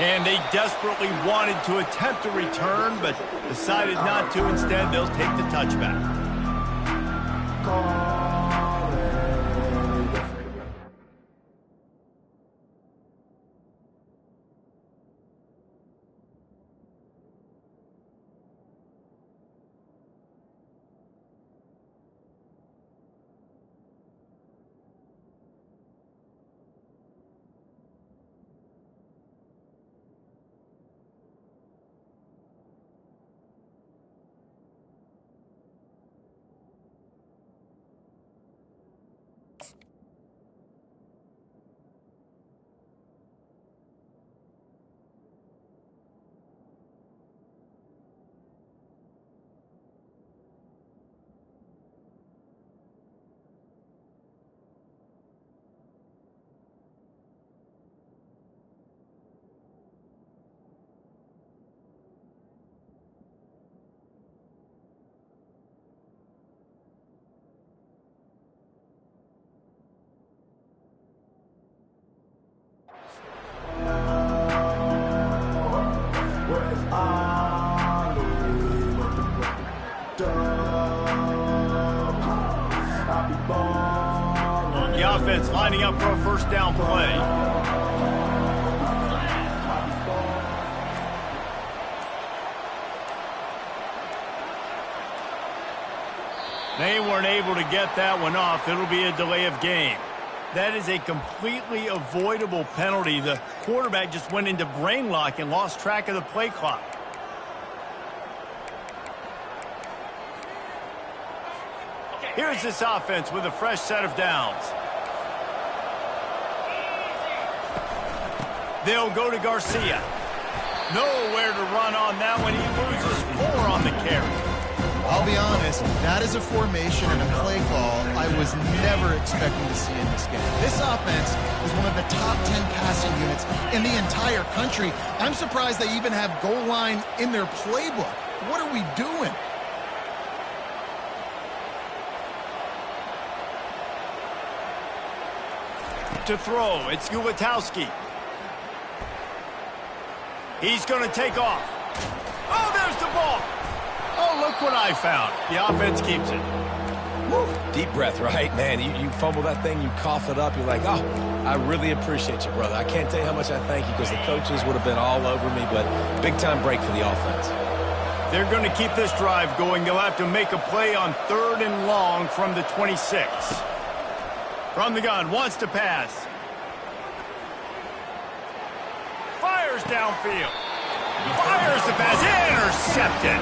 And they desperately wanted to attempt a return, but decided not to. Instead, they'll take the touchback. The offense lining up for a first down play. They weren't able to get that one off. It'll be a delay of game. That is a completely avoidable penalty. The quarterback just went into brain lock and lost track of the play clock. Here's this offense with a fresh set of downs. They'll go to Garcia. Nowhere to run on that one. He loses 4 on the carry. I'll be honest, that is a formation and a play call I was never expecting to see in this game. This offense is one of the top 10 passing units in the entire country. I'm surprised they even have goal line in their playbook. What are we doing? To throw, it's Ulatowski. He's going to take off. Oh, there's the ball. Oh, look what I found. The offense keeps it. Woo. Deep breath, right? Man, you fumble that thing, you cough it up, you're like, oh, I really appreciate you, brother. I can't tell you how much I thank you because the coaches would have been all over me, but big-time break for the offense. They're going to keep this drive going. They'll have to make a play on 3rd and long from the 26. From the gun, wants to pass. Fires downfield. Fires the pass. Intercepted.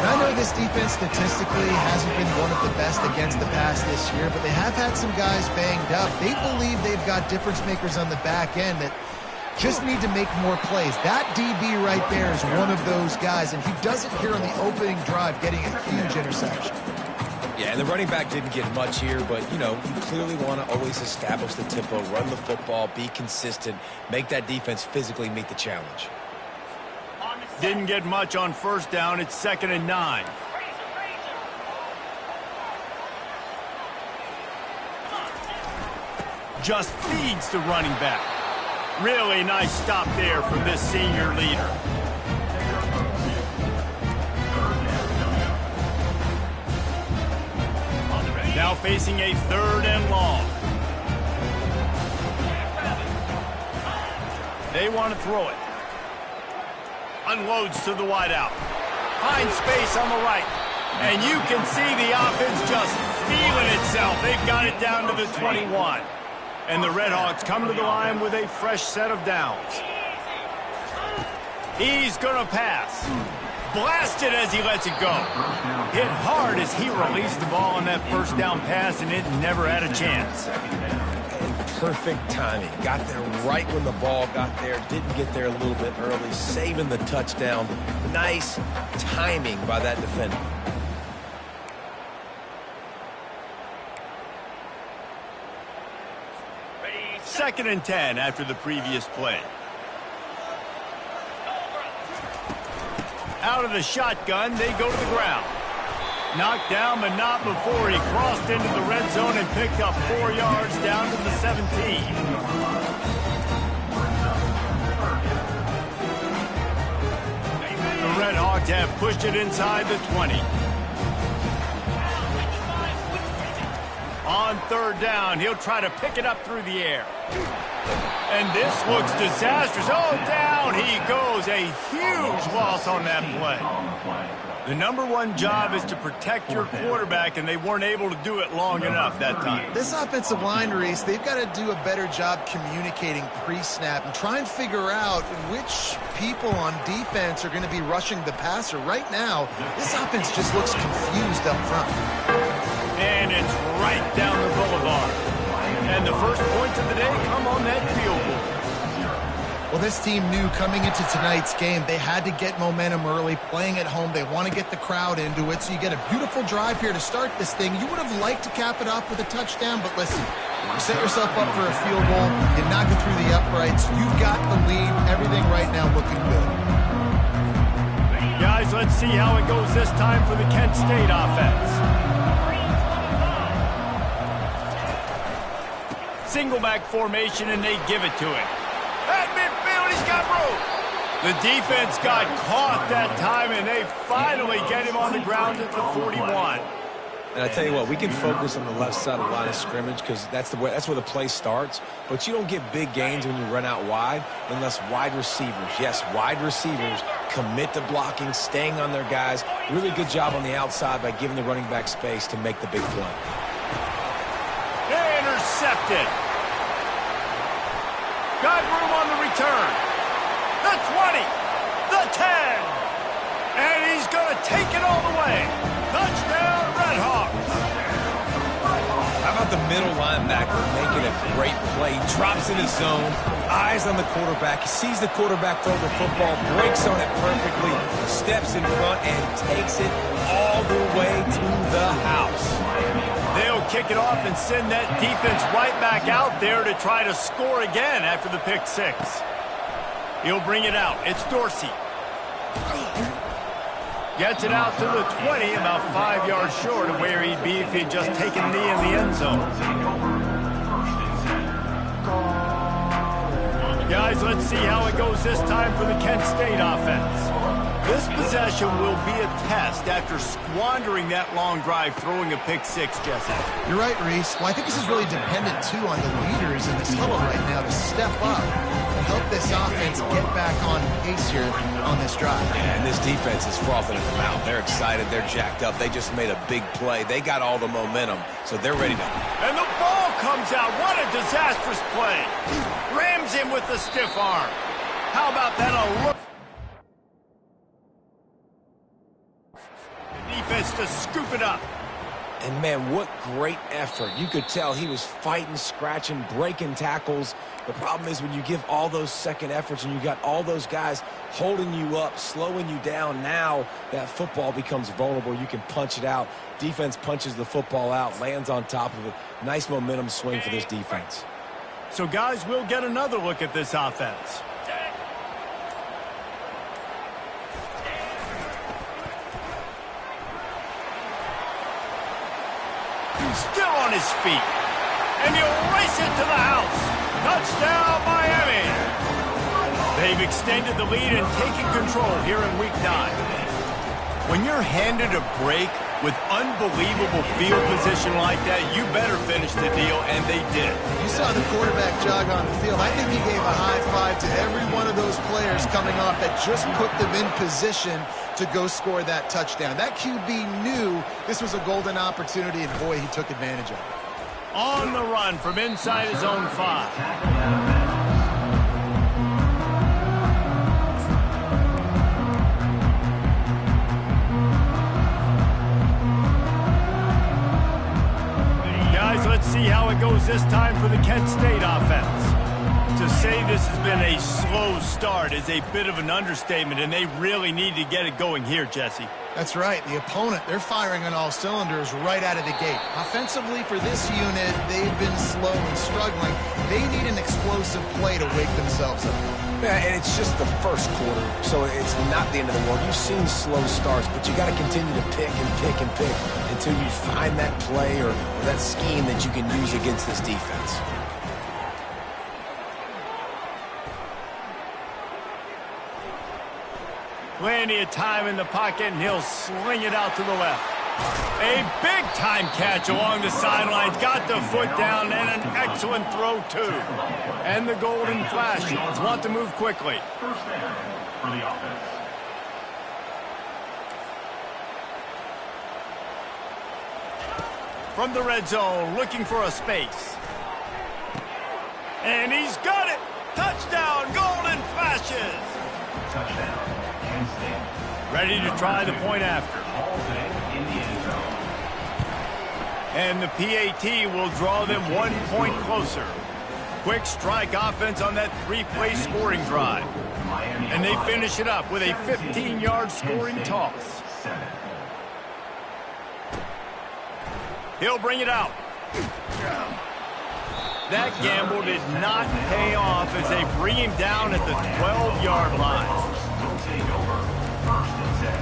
I know this defense statistically hasn't been one of the best against the pass this year, but they have had some guys banged up. They believe they've got difference makers on the back end that just need to make more plays. That DB right there is one of those guys, and he does it here on the opening drive, getting a huge interception. Yeah, and the running back didn't get much here, but, you know, you clearly want to always establish the tempo, run the football, be consistent, make that defense physically meet the challenge. Didn't get much on first down. It's 2nd and 9. Just feeds the running back. Really nice stop there from this senior leader. Now facing a 3rd and long. They want to throw it. Unloads to the wideout. Finds space on the right. And you can see the offense just feeling itself. They've got it down to the 21. And the Redhawks come to the line with a fresh set of downs. He's going to pass. Blasted as he lets it go. Hit hard as he released the ball on that first down pass, and it never had a chance. Perfect timing. Got there right when the ball got there. Didn't get there a little bit early. Saving the touchdown. Nice timing by that defender. Second and 10 after the previous play. Out of the shotgun, they go to the ground. Knocked down, but not before he crossed into the red zone and picked up 4 yards down to the 17. Red Hawks have pushed it inside the 20. On third down, he'll try to pick it up through the air. And this looks disastrous. Oh, down he goes. A huge loss on that play. The number one job is to protect your quarterback, and they weren't able to do it long enough that time. This offensive line, Reese, they've got to do a better job communicating pre-snap and try and figure out which people on defense are going to be rushing the passer. Right now, this offense just looks confused up front. And it's right down the boulevard. And the first points of the day come on that field goal. Well, this team knew coming into tonight's game they had to get momentum early, playing at home. They want to get the crowd into it, so you get a beautiful drive here to start this thing. You would have liked to cap it off with a touchdown, but listen, you set yourself up for a field goal, you knock it through the uprights, you've got the lead, everything right now looking good. Guys, let's see how it goes this time for the Kent State offense. Single back formation, and they give it to him. At midfield, he's got room. The defense got caught that time, and they finally get him on the ground at the 41. And I tell you what, we can focus on the left side of the line of scrimmage because that's where the play starts. But you don't get big gains when you run out wide unless wide receivers, yes, wide receivers, commit to blocking, staying on their guys. Really good job on the outside by giving the running back space to make the big play. Intercepted. Got room on the return. The 20. The 10. And he's going to take it all the way. Touchdown, Red Hawks. How about the middle linebacker making a great play? He drops in his zone, eyes on the quarterback. He sees the quarterback throw the football, breaks on it perfectly, steps in front, and takes it all the way to the house. They'll kick it off and send that defense right back out there to try to score again after the pick six. He'll bring it out. It's Dorsey. Gets it out to the 20, about 5 yards short of where he'd be if he'd just taken a knee in the end zone. Guys, let's see how it goes this time for the Kent State offense. This possession will be a test after squandering that long drive, throwing a pick six, Jesse. You're right, Reese. Well, I think this is really dependent, too, on the leaders in this huddle right now to step up and help this offense get back on pace here on this drive. Yeah, and this defense is frothing at the mouth. They're excited. They're jacked up. They just made a big play. They got all the momentum, so they're ready to. And the ball comes out. What a disastrous play. Rams him with the stiff arm. How about that? A look. Defense to scoop it up. And, man, what great effort. You could tell he was fighting, scratching, breaking tackles. The problem is when you give all those second efforts and you got all those guys holding you up, slowing you down, now that football becomes vulnerable. You can punch it out. Defense punches the football out, lands on top of it. Nice momentum swing for this defense. So, guys, we'll get another look at this offense. Still on his feet. And he'll race it to the house. Touchdown, Miami. They've extended the lead and taken control here in Week 9. When you're handed a break with unbelievable field position like that, you better finish the deal, and they did. You saw the quarterback jog on the field. I think he gave a high five to every one of those players coming off that just put them in position to go score that touchdown. That QB knew this was a golden opportunity, and boy, he took advantage of it. On the run from inside his own 5. Let's see how it goes this time for the Kent State offense. To say this has been a slow start is a bit of an understatement, and they really need to get it going here, Jesse. That's right. The opponent, they're firing on all cylinders right out of the gate. Offensively, for this unit, they've been slow and struggling. They need an explosive play to wake themselves up. Yeah, and it's just the first quarter, so it's not the end of the world. You've seen slow starts, but you got to continue to pick and pick and pick until you find that play or that scheme that you can use against this defense. Plenty of time in the pocket, and he'll sling it out to the left. A big-time catch along the sidelines. Got the foot down, and an excellent throw, too. And the Golden Flash want to move quickly. First down for the offense. From the red zone, looking for a space. And he's got it! Touchdown, Golden Flashes! Touchdown, Kansas State. Ready to try the point after. In the end zone. And the PAT will draw them 1 point closer. Quick strike offense on that 3-play scoring drive. And they finish it up with a 15-yard scoring toss. He'll bring it out. That gamble did not pay off as they bring him down at the 12-yard line. Will take over first and 10.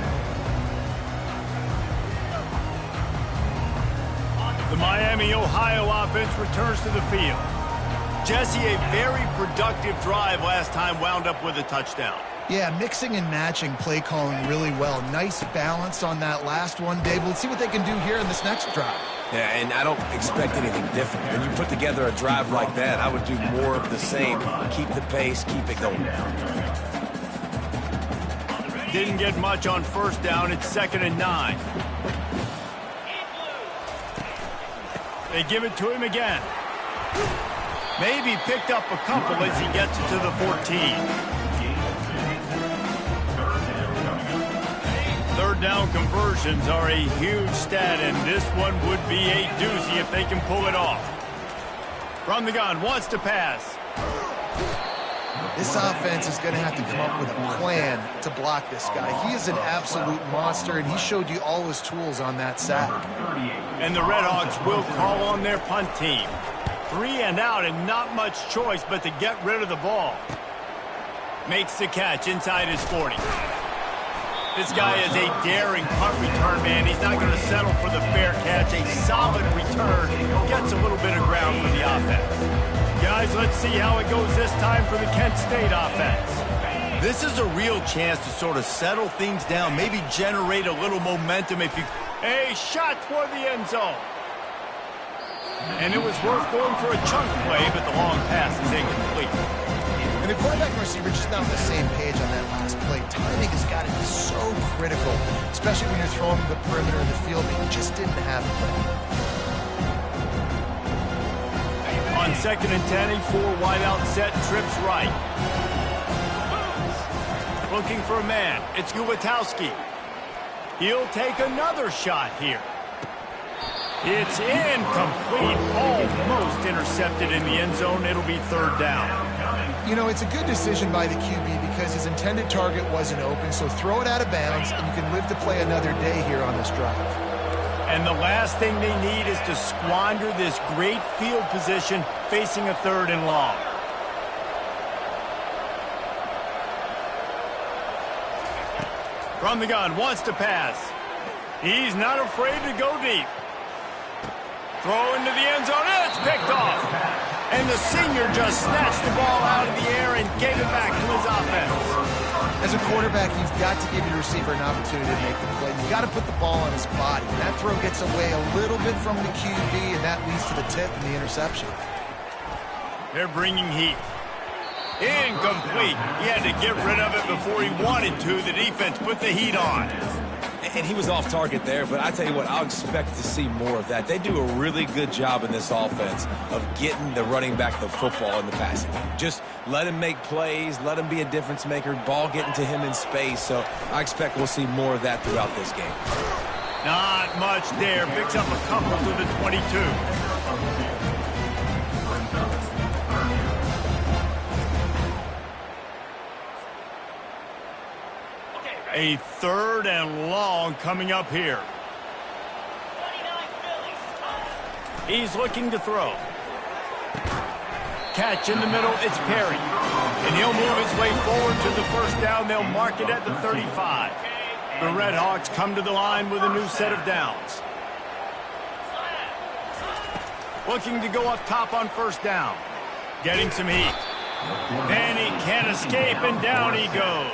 The Miami, Ohio offense returns to the field. Jesse, a very productive drive last time, wound up with a touchdown. Yeah, mixing and matching play calling really well. Nice balance on that last one, Dave. Let's see what they can do here in this next drive. Yeah, and I don't expect anything different. When you put together a drive like that, I would do more of the same. Keep the pace, keep it going. Didn't get much on first down. It's 2nd and 9. They give it to him again. Maybe picked up a couple as he gets it to the 14. Third down conversions are a huge stat, and this one would be a doozy if they can pull it off. From the gun, wants to pass. This offense is going to have to come up with a plan to block this guy. He is an absolute monster, and he showed you all his tools on that sack. And the Redhawks will call on their punt team. 3 and out, and not much choice but to get rid of the ball. Makes the catch inside his 40. This guy is a daring punt return man. He's not going to settle for the fair catch. A solid return. Gets a little bit of ground for the offense. Guys, let's see how it goes this time for the Kent State offense. This is a real chance to sort of settle things down, maybe generate a little momentum if you... A shot toward the end zone. And it was worth going for a chunk play, but the long pass is incomplete. And the quarterback and receiver just not on the same page on that last play. Timing has got to be so critical, especially when you're throwing to the perimeter of the field, but you just didn't have it there. On 2nd and 10, a 4 wideout set, trips right. Looking for a man. It's Gulatowski. He'll take another shot here. It's incomplete, almost intercepted in the end zone. It'll be 3rd down. You know, it's a good decision by the QB because his intended target wasn't open, so throw it out of bounds, and you can live to play another day here on this drive. And the last thing they need is to squander this great field position facing a 3rd and long. From the gun, wants to pass. He's not afraid to go deep. Throw into the end zone, and it's picked off. And the senior just snatched the ball out of the air and gave it back to his offense. As a quarterback, you've got to give your receiver an opportunity to make the play. You've got to put the ball on his body. And that throw gets away a little bit from the QB, and that leads to the tip and the interception. They're bringing heat. Incomplete. He had to get rid of it before he wanted to. The defense put the heat on. And he was off target there, but I tell you what, I'll expect to see more of that. They do a really good job in this offense of getting the running back the football in the passing game. Just let him make plays, let him be a difference maker, ball getting to him in space. So I expect we'll see more of that throughout this game. Not much there. Picks up a couple to the 22. A 3rd and long coming up here. He's looking to throw. Catch in the middle, it's Perry. And he'll move his way forward to the 1st down. They'll mark it at the 35. The Redhawks come to the line with a new set of downs. Looking to go up top on 1st down. Getting some heat. And he can't escape, and down he goes.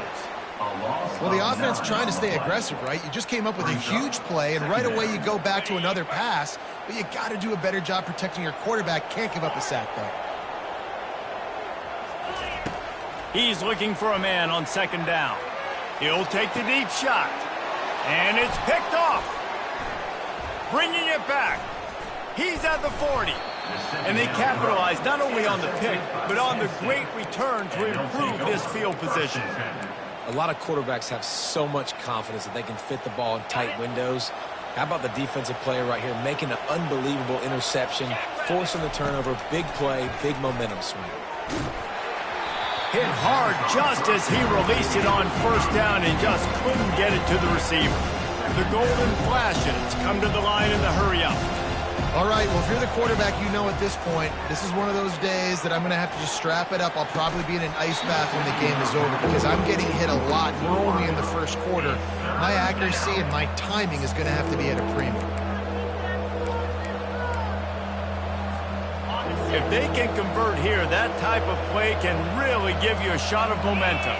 Well, the offense trying to stay aggressive, right? You just came up with a huge play, and right away you go back to another pass, but you got to do a better job protecting your quarterback. Can't give up a sack, though. He's looking for a man on second down. He'll take the deep shot. And it's picked off. Bringing it back. He's at the 40. And they capitalize not only on the pick, but on the great return to improve this field position. A lot of quarterbacks have so much confidence that they can fit the ball in tight windows. How about the defensive player right here making an unbelievable interception, forcing the turnover, big play, big momentum swing. Hit hard just as he released it on first down and just couldn't get it to the receiver. The golden flashes come to the line in the hurry-up. All right, well, if you're the quarterback, you know at this point, this is one of those days that I'm going to have to just strap it up. I'll probably be in an ice bath when the game is over because I'm getting hit a lot. We're only in the first quarter. My accuracy and my timing is going to have to be at a premium. If they can convert here, that type of play can really give you a shot of momentum.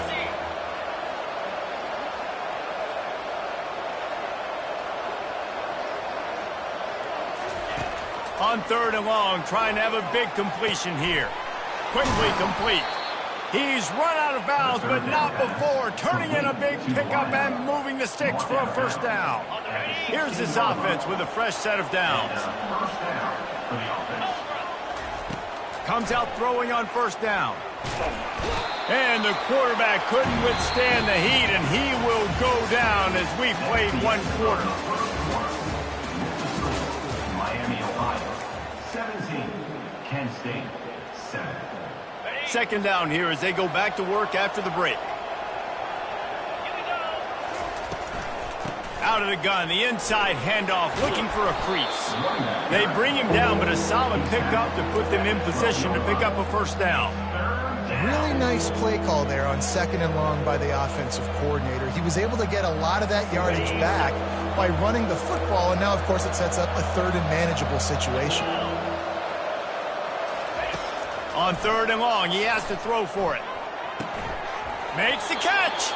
On third and long, trying to have a big completion here. Quickly complete. He's run out of bounds, but not before. Turning in a big pickup and moving the sticks for a first down. Here's this offense with a fresh set of downs. Comes out throwing on first down. And the quarterback couldn't withstand the heat, and he will go down as we played one quarter. Miami, Ohio, 17. Kent State, 7. Second down here as they go back to work after the break. Out of the gun, the inside handoff, looking for a crease. They bring him down, but a solid pickup to put them in position to pick up a first down. Really nice play call there on second and long by the offensive coordinator. He was able to get a lot of that yardage back by running the football, and now, of course, it sets up a third and manageable situation. On third and long, he has to throw for it. Makes the catch.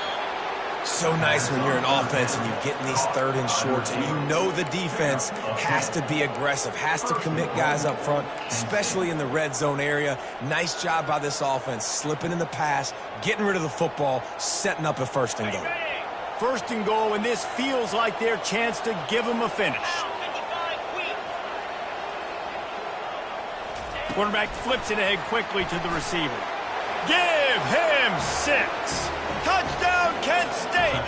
So nice when you're an offense and you're getting these third and shorts and you know the defense has to be aggressive, has to commit guys up front, especially in the red zone area. Nice job by this offense, slipping in the pass, getting rid of the football, setting up a first and goal. First and goal, and this feels like their chance to give them a finish. Quarterback flips it ahead quickly to the receiver. Give him 6. Touchdown, Kent State!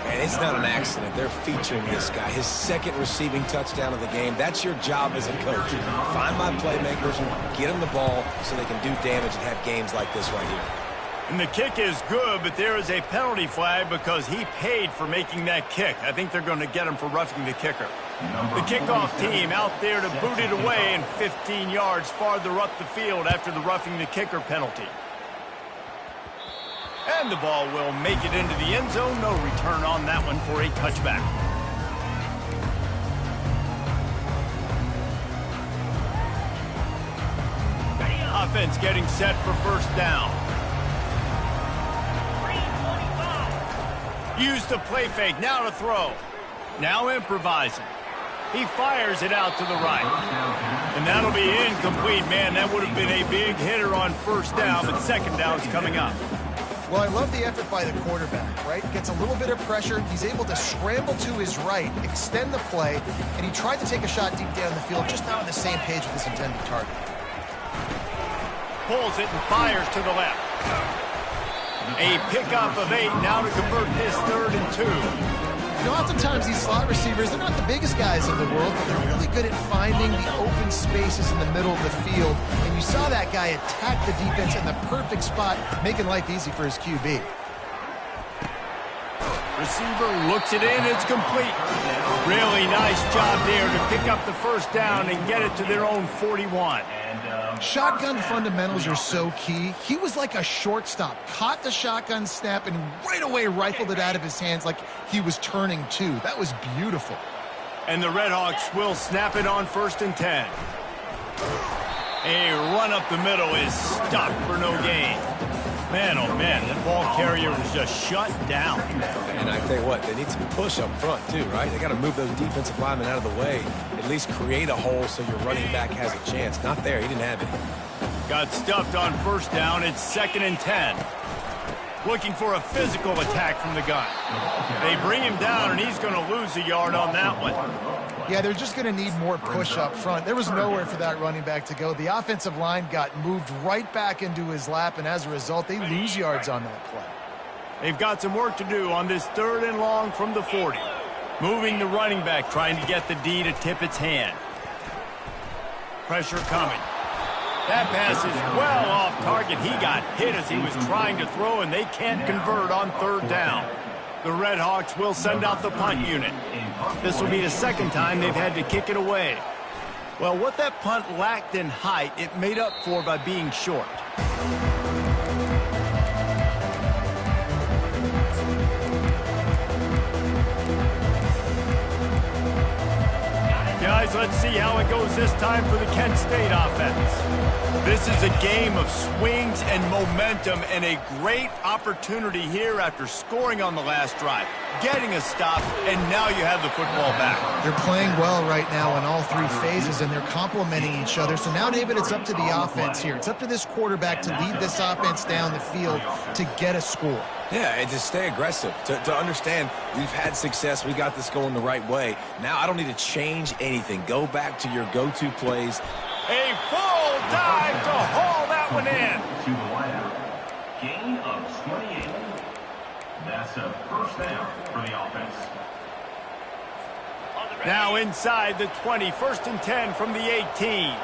And it's not an accident. They're featuring this guy. His second receiving touchdown of the game. That's your job as a coach. Find my playmakers, get them the ball so they can do damage and have games like this right here. And the kick is good, but there is a penalty flag because he paid for making that kick. I think they're going to get him for roughing the kicker. The kickoff team out there to boot it away and 15 yards farther up the field after the roughing the kicker penalty. And the ball will make it into the end zone. No return on that one for a touchback. Offense getting set for first down. Use the play fake, now to throw. Now improvising. He fires it out to the right. And that'll be incomplete, man. That would have been a big hitter on first down, but second down's coming up. Well, I love the effort by the quarterback, right? Gets a little bit of pressure. He's able to scramble to his right, extend the play, and he tried to take a shot deep down the field, just not on the same page with his intended target. Pulls it and fires to the left. A pickup of 8 now to convert this 3rd and 2. You know, oftentimes these slot receivers, they're not the biggest guys in the world, but they're really good at finding the open spaces in the middle of the field. And you saw that guy attack the defense in the perfect spot, making life easy for his QB. Receiver looks it in, it's complete. Really nice job there to pick up the first down and get it to their own 41. Shotgun fundamentals are so key. He was like a shortstop, caught the shotgun snap and right away rifled it out of his hands like he was turning 2. That was beautiful. And the Redhawks will snap it on 1st and 10. A run up the middle is stopped for no gain. Man, oh man, that ball carrier was just shut down. And I tell you what, they need some push up front too, right? They got to move those defensive linemen out of the way, at least create a hole so your running back has a chance. Not there, he didn't have it. Got stuffed on first down. It's 2nd and 10. Looking for a physical attack from the gun. They bring him down, and he's going to lose a yard on that one. Yeah, they're just going to need more push up front. There was nowhere for that running back to go. The offensive line got moved right back into his lap, and as a result, they lose yards on that play. They've got some work to do on this 3rd and long from the 40. Moving the running back, trying to get the D to tip its hand. Pressure coming. That pass is well off target. He got hit as he was trying to throw, and they can't convert on 3rd down. The Red Hawks will send out the punt unit. This will be the 2nd time they've had to kick it away. Well, what that punt lacked in height, it made up for by being short. Guys, let's see how it goes this time for the Kent State offense. This is a game of swings and momentum, and a great opportunity here after scoring on the last drive, getting a stop, and now you have the football back. They're playing well right now in all 3 phases, and they're complementing each other. So now, David, it's up to the offense here. It's up to this quarterback to lead this offense down the field to get a score. Yeah, and to stay aggressive, to understand we've had success, we got this going the right way. Now I don't need to change anything. Go back to your go-to plays. A full dive to haul that one in. To the line. Gain of 28. That's a 1st down for the offense. Now inside the 20, 1st and 10 from the 18.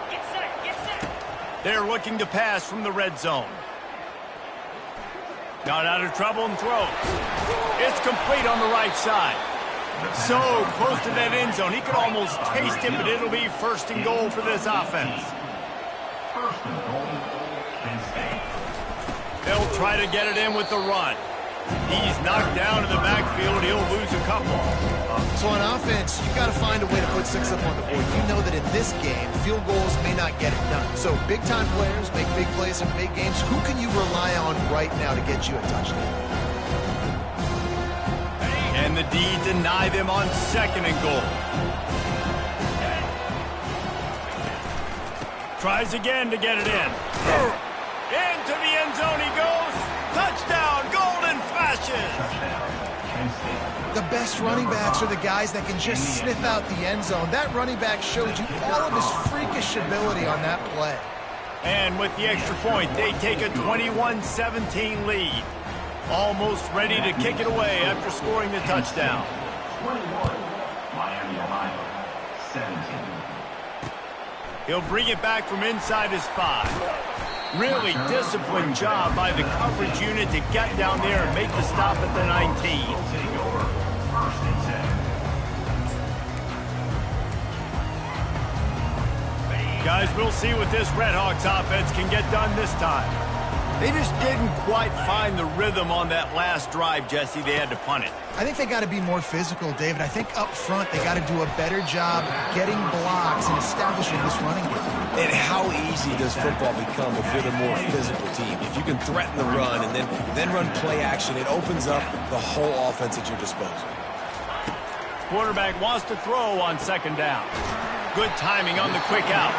Get set. They're looking to pass from the red zone. Got out of trouble and throws. It's complete on the right side. So close to that end zone. He could almost taste it, but it'll be 1st and goal for this offense. 1st and goal. Kent State. They'll try to get it in with the run. He's knocked down in the backfield. He'll lose a couple. So on offense, you've got to find a way to put 6 up on the board. You know that in this game, field goals may not get it done. So big-time players make big plays in big games. Who can you rely on right now to get you a touchdown? And the D deny them on 2nd and goal. Tries again to get it in. Into the end zone he goes. Touchdown, Golden Flashes. The best running backs are the guys that can just sniff out the end zone. That running back showed you all of his freakish ability on that play. And with the extra point, they take a 21-17 lead. Almost ready to kick it away after scoring the touchdown. 21. Miami, Ohio. 17. He'll bring it back from inside his 5. Really disciplined job by the coverage unit to get down there and make the stop at the 19. Take over. 1st and 10. Guys, we'll see what this Red Hawks offense can get done this time. They just didn't quite find the rhythm on that last drive, Jesse. They had to punt it. I think they got to be more physical, David. I think up front they got to do a better job getting blocks and establishing this running game. And how easy does football become if you're the more physical team? If you can threaten the run and then run play action, it opens up the whole offense at your disposal. Quarterback wants to throw on 2nd down. Good timing on the quick out.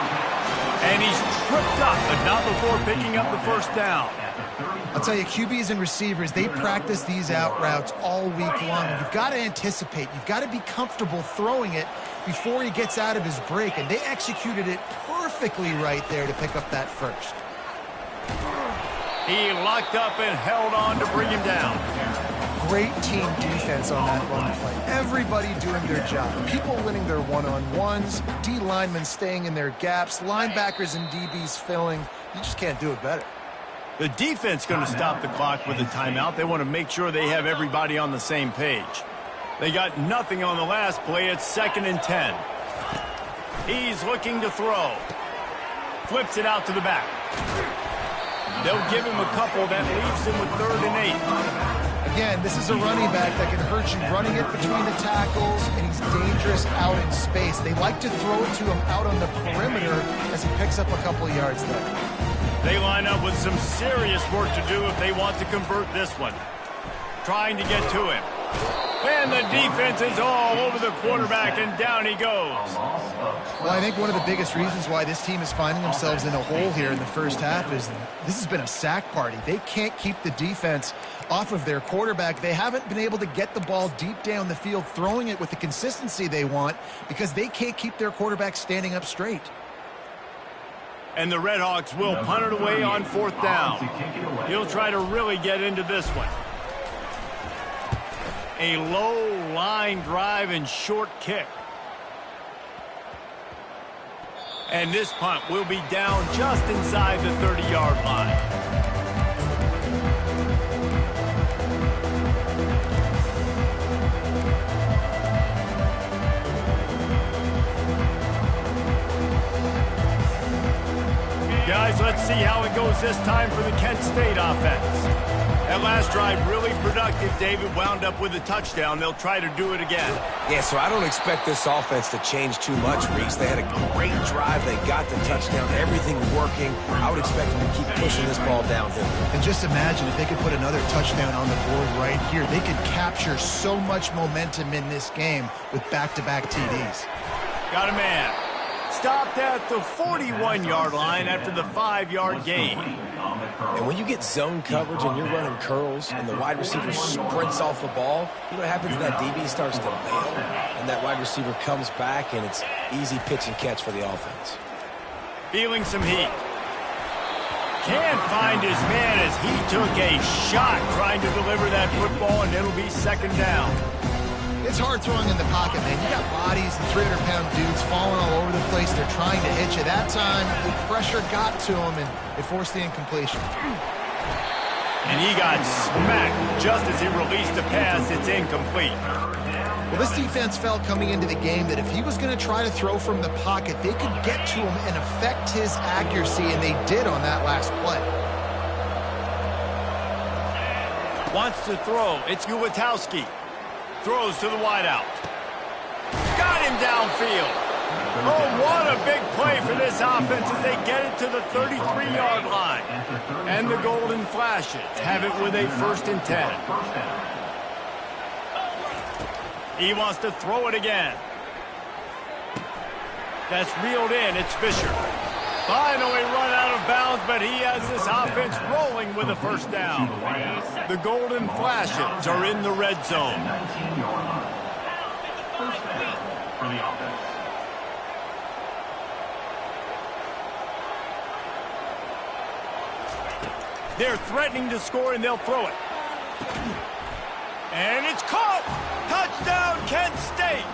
And he's tripped up, but not before picking up the 1st down. I'll tell you, QBs and receivers, they practice these out routes all week long. And you've got to anticipate. You've got to be comfortable throwing it before he gets out of his break. And they executed it perfectly right there to pick up that 1st. He locked up and held on to bring him down. Great team defense on that run play. Everybody doing their job. People winning their one-on-ones, D linemen staying in their gaps, linebackers and DBs filling. You just can't do it better. The defense going to stop the clock with a timeout. They want to make sure they have everybody on the same page. They got nothing on the last play. It's 2nd and 10. He's looking to throw. Flips it out to the back. They'll give him a couple. That leaves him with 3rd and 8. Again, this is a running back that can hurt you running it between the tackles, and he's dangerous out in space. They like to throw it to him out on the perimeter as he picks up a couple of yards there. They line up with some serious work to do if they want to convert this one. Trying to get to him. And the defense is all over the quarterback, and down he goes. Well, I think one of the biggest reasons why this team is finding themselves in a hole here in the first half is this has been a sack party. They can't keep the defense off of their quarterback. They haven't been able to get the ball deep down the field, throwing it with the consistency they want because they can't keep their quarterback standing up straight. And the Redhawks will punt it away on 4th down. He'll try to really get into this one. A low line drive and short kick. And this punt will be down just inside the 30-yard line. Guys, let's see how it goes this time for the Kent State offense. That last drive really productive. David wound up with a touchdown. They'll try to do it again. Yeah, so I don't expect this offense to change too much, Reese. They had a great drive. They got the touchdown. Everything working. I would expect them to keep pushing this ball downhill. And just imagine if they could put another touchdown on the board right here. They could capture so much momentum in this game with back-to-back TDs. Got a man. Stopped at the 41-yard line after the 5-yard gain. And when you get zone coverage and you're running curls and the wide receiver sprints off the ball, you know what happens? That DB starts to bail, and that wide receiver comes back, and it's easy pitch and catch for the offense. Feeling some heat. Can't find his man as he took a shot trying to deliver that football, and it'll be 2nd down. It's hard throwing in the pocket, man. You got bodies and 300-pound dudes falling all over the place. They're trying to hit you. That time, the pressure got to him, and it forced the incompletion. And he got smacked just as he released the pass. It's incomplete. Well, this defense felt coming into the game that if he was going to try to throw from the pocket, they could get to him and affect his accuracy, and they did on that last play. Wants to throw. It's Ulatowski. Throws to the wideout. Got him downfield. Oh, what a big play for this offense as they get it to the 33-yard line. And the Golden Flashes have it with a 1st and 10. He wants to throw it again. That's reeled in. It's Fisher. Finally run out of bounds, but he has this offense rolling with a 1st down. The Golden Flashes are in the red zone. 1st down for the offense. They're threatening to score, and they'll throw it. And it's caught! Touchdown, Kent State!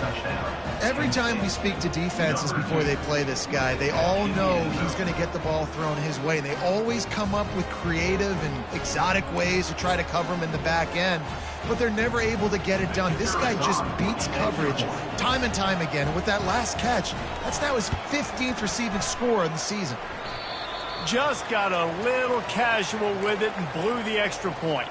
Touchdown. Every time we speak to defenses before they play this guy, they all know he's going to get the ball thrown his way. They always come up with creative and exotic ways to try to cover him in the back end, but they're never able to get it done. This guy just beats coverage time and time again. And with that last catch, that's now his 15th receiving score of the season. Just got a little casual with it and blew the extra point.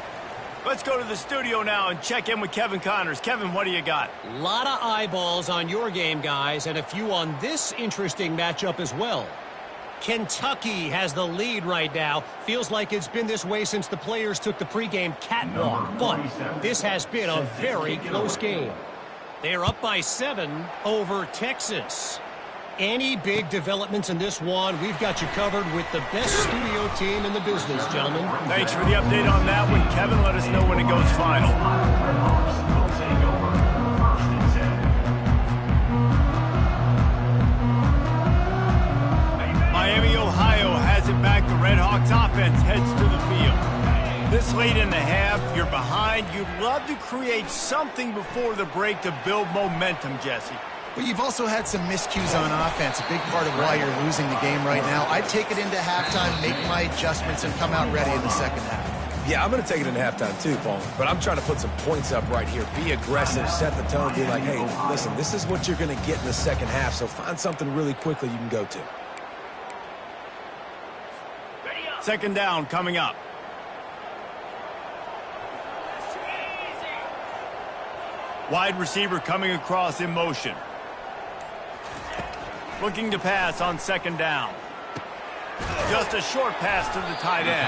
Let's go to the studio now and check in with Kevin Connors. Kevin, what do you got? A lot of eyeballs on your game, guys, and a few on this interesting matchup as well. Kentucky has the lead right now. Feels like it's been this way since the players took the pregame catwalk, but this has been a very close game. They're up by 7 over Texas. Any big developments in this one, we've got you covered with the best studio team in the business, gentlemen. Thanks for the update on that one, Kevin. Let us know when it goes final. Redhawks will take over 1st and 10. Miami, Ohio has it back. The Redhawks offense heads to the field. This late in the half, you're behind. You'd love to create something before the break to build momentum, Jesse. But you've also had some miscues on offense, a big part of why you're losing the game right now. I'd take it into halftime, make my adjustments, and come out ready in the second half. Yeah, I'm going to take it into halftime too, Paul. But I'm trying to put some points up right here. Be aggressive, set the tone, be like, hey, listen, this is what you're going to get in the second half, so find something really quickly you can go to. 2nd down coming up. Wide receiver coming across in motion. Looking to pass on 2nd down. just a short pass to the tight end.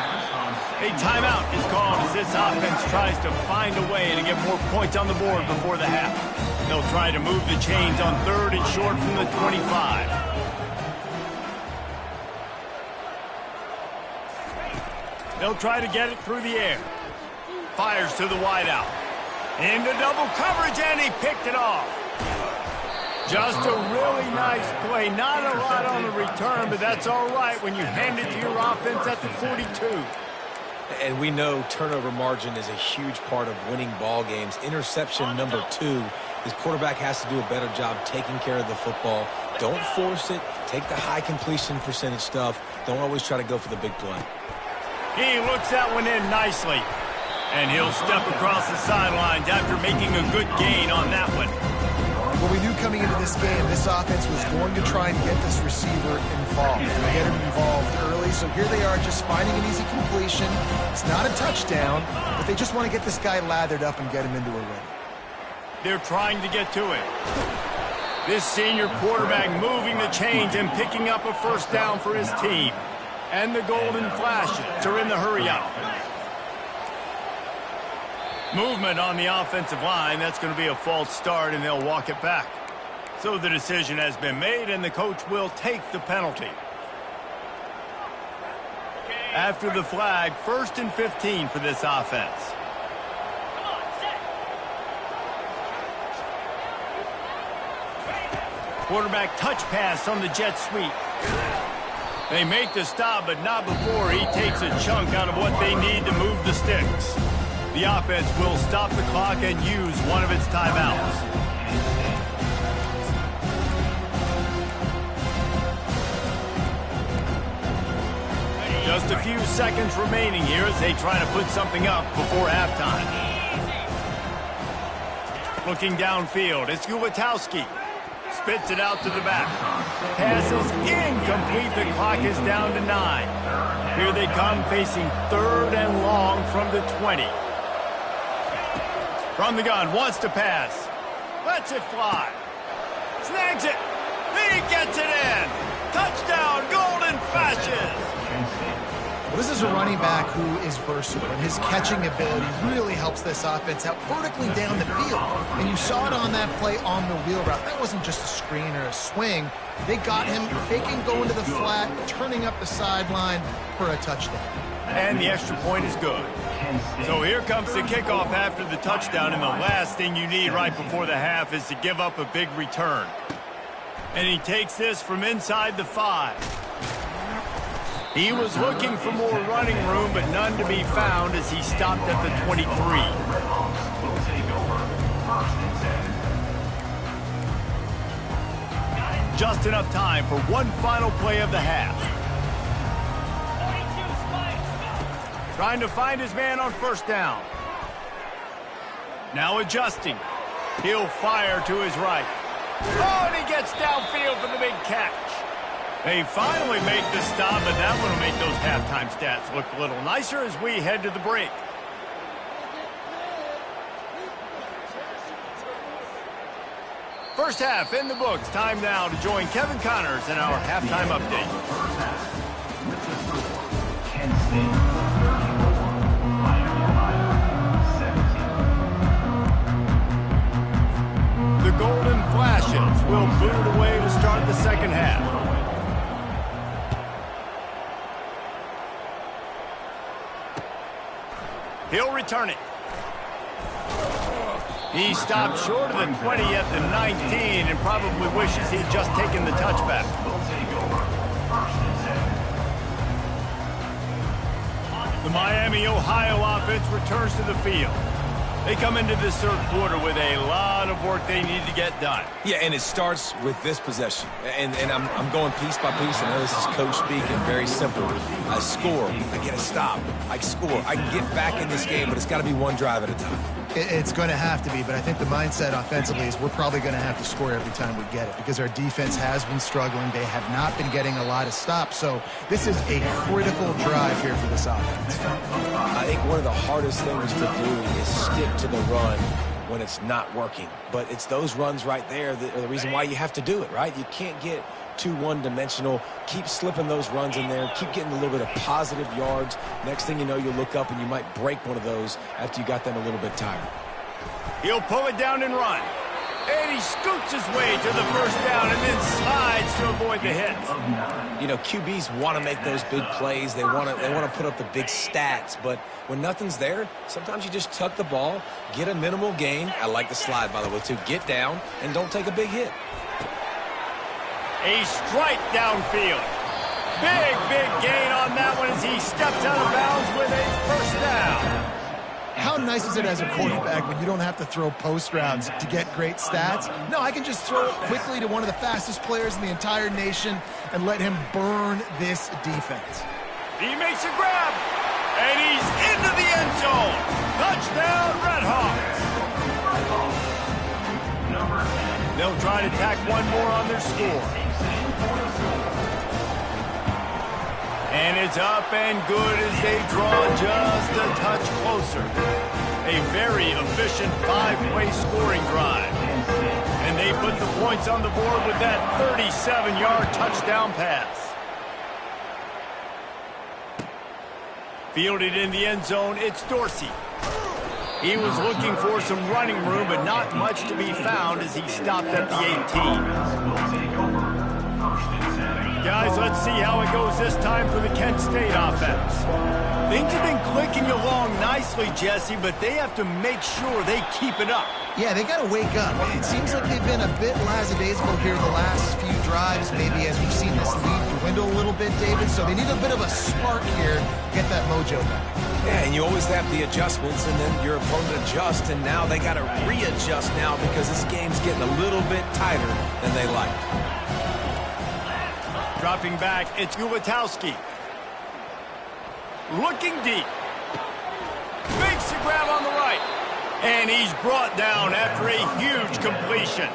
A timeout is called as this offense tries to find a way to get more points on the board before the half. They'll try to move the chains on 3rd and short from the 25. They'll try to get it through the air. Fires to the wideout. Into double coverage, and he picked it off. Just a really nice play. Not a lot on the return, but that's all right when you hand it to your offense at the 42. And we know turnover margin is a huge part of winning ball games. Interception number 2. His quarterback has to do a better job taking care of the football. Don't force it. Take the high completion percentage stuff. Don't always try to go for the big play. He looks that one in nicely. And he'll step across the sidelines after making a good gain on that one. Well, we knew coming into this game, this offense was going to try and get this receiver involved. Get him involved early, so here they are just finding an easy completion. It's not a touchdown, but they just want to get this guy lathered up and get him into a rhythm. They're trying to get to it. This senior quarterback moving the chains and picking up a first down for his team. And the Golden Flashes are in the hurry-up. Movement on the offensive line. That's going to be a false start, and they'll walk it back. So the decision has been made, and the coach will take the penalty. After the flag, 1st and 15 for this offense. Quarterback touch pass on the jet sweep. They make the stop, but not before he takes a chunk out of what they need to move the sticks. The offense will stop the clock and use one of its timeouts. Just a few seconds remaining here as they try to put something up before halftime. Looking downfield, it's Gulatowski. Spits it out to the back. Pass is incomplete. The clock is down to 9. Here they come facing 3rd and long from the 20. From the gun, wants to pass. Lets it fly. Snags it. He gets it in. Touchdown, Golden Flashes. Well, this is a running back who is versatile, and his catching ability really helps this offense out vertically down the field. And you saw it on that play on the wheel route. That wasn't just a screen or a swing. They got him faking going to the flat, turning up the sideline for a touchdown. And the extra point is good. So here comes the kickoff after the touchdown, and the last thing you need right before the half is to give up a big return. And he takes this from inside the 5. He was looking for more running room, but none to be found as he stopped at the 23. Just enough time for one final play of the half. Trying to find his man on first down. Now adjusting. He'll fire to his right. Oh, and he gets downfield for the big catch. They finally make the stop, but that one will make those halftime stats look a little nicer as we head to the break. First half in the books. Time now to join Kevin Connors in our halftime update. The Golden Flashes will boot away to start the second half. He'll return it. He stopped short of the 20 at the 19 and probably wishes he'd just taken the touchback. The Miami, Ohio offense returns to the field. They come into this third quarter with a lot of work they need to get done. Yeah, and it starts with this possession. And I'm going piece by piece. I know this is coach speaking, very simple. I score. I get a stop. I score. I can get back in this game, but it's got to be one drive at a time. It's going to have to be, but I think the mindset offensively is we're probably going to have to score every time we get it because our defense has been struggling. They have not been getting a lot of stops, so this is a critical drive here for this offense. I think one of the hardest things to do is stick to the run when it's not working. But it's those runs right there that are the reason why you have to do it, right? You can't get too one-dimensional. Keep slipping those runs in there. Keep getting a little bit of positive yards. Next thing you know, you'll look up and you might break one of those after you got them a little bit tired. He'll pull it down and run. And he scoots his way to the first down and then slides to avoid the hit. You know, QBs want to make those big plays. They want to put up the big stats. But when nothing's there, sometimes you just tuck the ball, get a minimal gain. I like the slide, by the way, too. Get down and don't take a big hit. A strike downfield. Big gain on that one as he steps out of bounds with a first down. How nice is it as a quarterback when you don't have to throw post routes to get great stats? No, I can just throw it quickly to one of the fastest players in the entire nation and let him burn this defense. He makes a grab, and he's into the end zone. Touchdown, Redhawks. They'll try to tack one more on their score. And it's up and good as they draw just a touch closer. A very efficient five-way scoring drive. And they put the points on the board with that 37-yard touchdown pass. Fielded in the end zone, it's Dorsey. He was looking for some running room, but not much to be found as he stopped at the 18. Guys, let's see how it goes this time for the Kent State offense. Things have been clicking along nicely, Jesse, but they have to make sure they keep it up. Yeah, they got to wake up. It seems like they've been a bit lackadaisical here the last few drives, maybe as we've seen this lead dwindle a little bit, David. So they need a bit of a spark here to get that mojo back. Yeah, and you always have the adjustments, and then your opponent adjusts, and now they got to readjust now because this game's getting a little bit tighter than they like. Dropping back, it's Ulatowski. Looking deep. Makes the grab on the right. And he's brought down after a huge completion.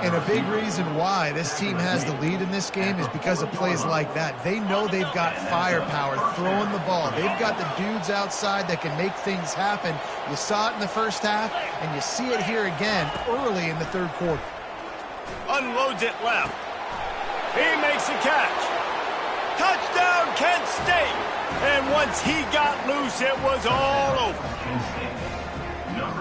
And a big reason why this team has the lead in this game is because of plays like that. They know they've got firepower throwing the ball. They've got the dudes outside that can make things happen. You saw it in the first half, and you see it here again early in the third quarter. Unloads it left. He makes a catch. Touchdown, Kent State. And once he got loose, it was all over.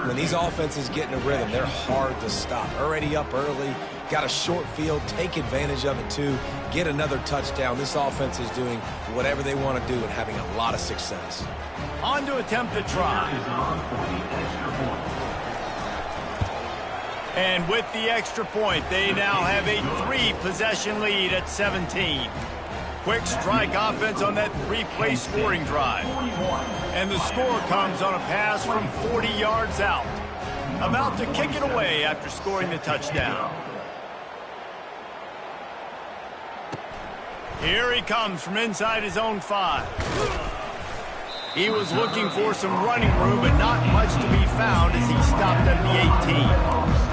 When these offenses get in a rhythm, they're hard to stop. Already up early, got a short field, take advantage of it too, get another touchdown. This offense is doing whatever they want to do and having a lot of success. On to attempt the try. And with the extra point, they now have a 3-possession lead at 17. Quick strike offense on that 3-play scoring drive. And the score comes on a pass from 40 yards out. About to kick it away after scoring the touchdown. Here he comes from inside his own 5. He was looking for some running room, but not much to be found as he stopped at the 18.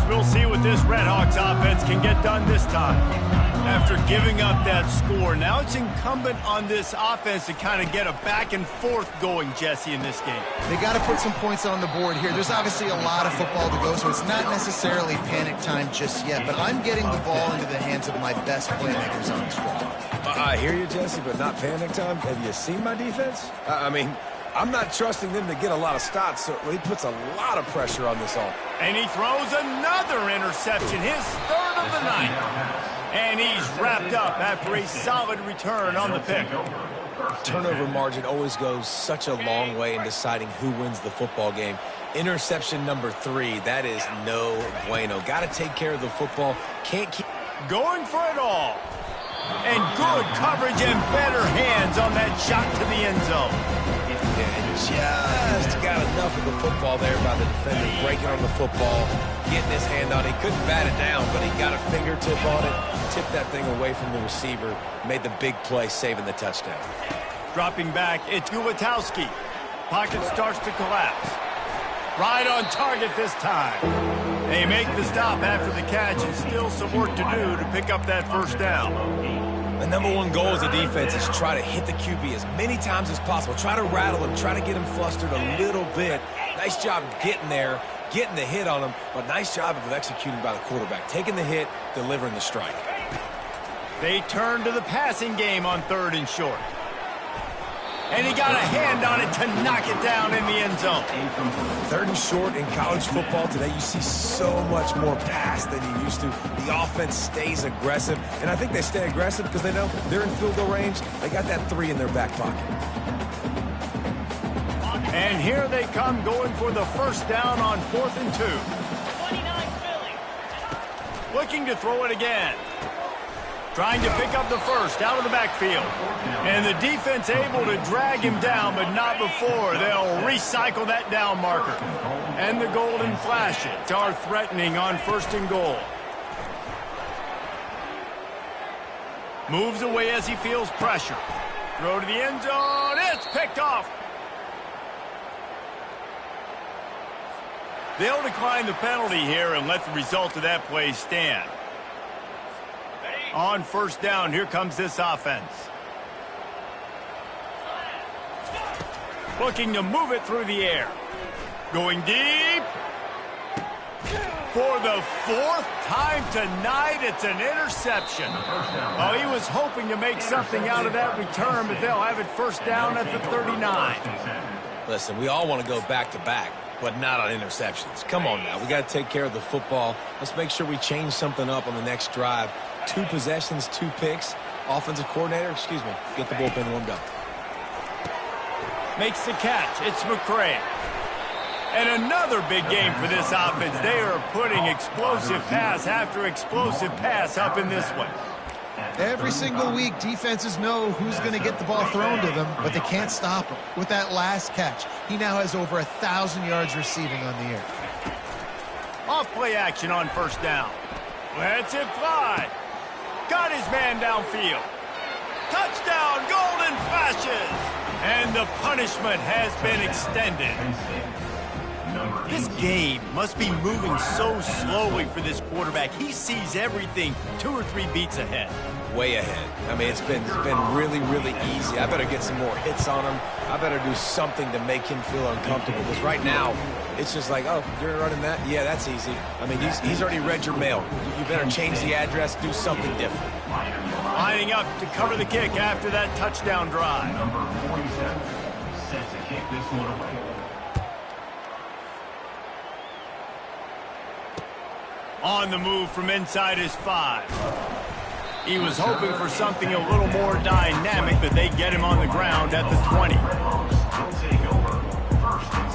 We'll see what this Redhawks offense can get done this time. After giving up that score, now it's incumbent on this offense to kind of get a back and forth going, Jesse, in this game. They got to put some points on the board here. There's obviously a lot of football to go, so it's not necessarily panic time just yet, but I'm getting the ball into the hands of my best playmakers on the squad. I hear you, Jesse, but not panic time. Have you seen my defense? I mean, I'm not trusting them to get a lot of stops, so he puts a lot of pressure on this offense. And he throws another interception, his third of the night. And he's wrapped up after a solid return on the pick. Turnover margin always goes such a long way in deciding who wins the football game. Interception number 3, that is no bueno. Got to take care of the football. Can't keep going for it all. And good coverage and better hands on that shot to the end zone. And just got enough of the football there by the defender, breaking on the football, getting his hand on it. He couldn't bat it down, but he got a fingertip on it, tipped that thing away from the receiver, made the big play, saving the touchdown. Dropping back, it's Ulatowski. Pocket starts to collapse. Right on target this time. They make the stop after the catch, and still some work to do to pick up that first down. The number one goal as a defense is try to hit the QB as many times as possible. Try to rattle him, try to get him flustered a little bit. Nice job getting there, getting the hit on him, but nice job of executing by the quarterback. Taking the hit, delivering the strike. They turn to the passing game on 3rd and short. And he got a hand on it to knock it down in the end zone. 3rd and short in college football today, you see so much more pass than you used to. The offense stays aggressive, and I think they stay aggressive because they know they're in field goal range. They got that 3 in their back pocket. And here they come going for the first down on 4th and 2. 29 Philly. Looking to throw it again. Trying to pick up the first out of the backfield. And the defense able to drag him down, but not before. They'll recycle that down marker. And the golden flashes are threatening on 1st and goal. Moves away as he feels pressure. Throw to the end zone. It's picked off. They'll decline the penalty here and let the result of that play stand. On 1st down, here comes this offense. Looking to move it through the air. Going deep. For the 4th time tonight, it's an interception. Oh, he was hoping to make something out of that return, but they'll have it 1st down at the 39. Listen, we all want to go back-to-back, but not on interceptions. Come on now. We got to take care of the football. Let's make sure we change something up on the next drive. 2 possessions, 2 picks. Offensive coordinator, get the bullpen warmed up. Makes the catch. It's McCray. And another big game for this offense. They are putting explosive pass after explosive pass up in this one. Every single week, defenses know who's going to get the ball thrown to them, but they can't stop him. With that last catch, he now has over 1,000 yards receiving on the year. Off play action on 1st down. Lets it fly. Got his man downfield. Touchdown, golden flashes. And the punishment has been extended. This game must be moving so slowly for this quarterback. He sees everything 2 or 3 beats ahead. Way ahead. I mean, it's been really, really easy. I better get some more hits on him. I better do something to make him feel uncomfortable. Because right now, it's just like, oh, you're running that? Yeah, that's easy. I mean, he's already read your mail. You better change the address, do something different. Lining up to cover the kick after that touchdown drive. Number 47 set to kick this one away. On the move from inside his 5. He was hoping for something a little more dynamic, but they get him on the ground at the 20. They'll take over 1st and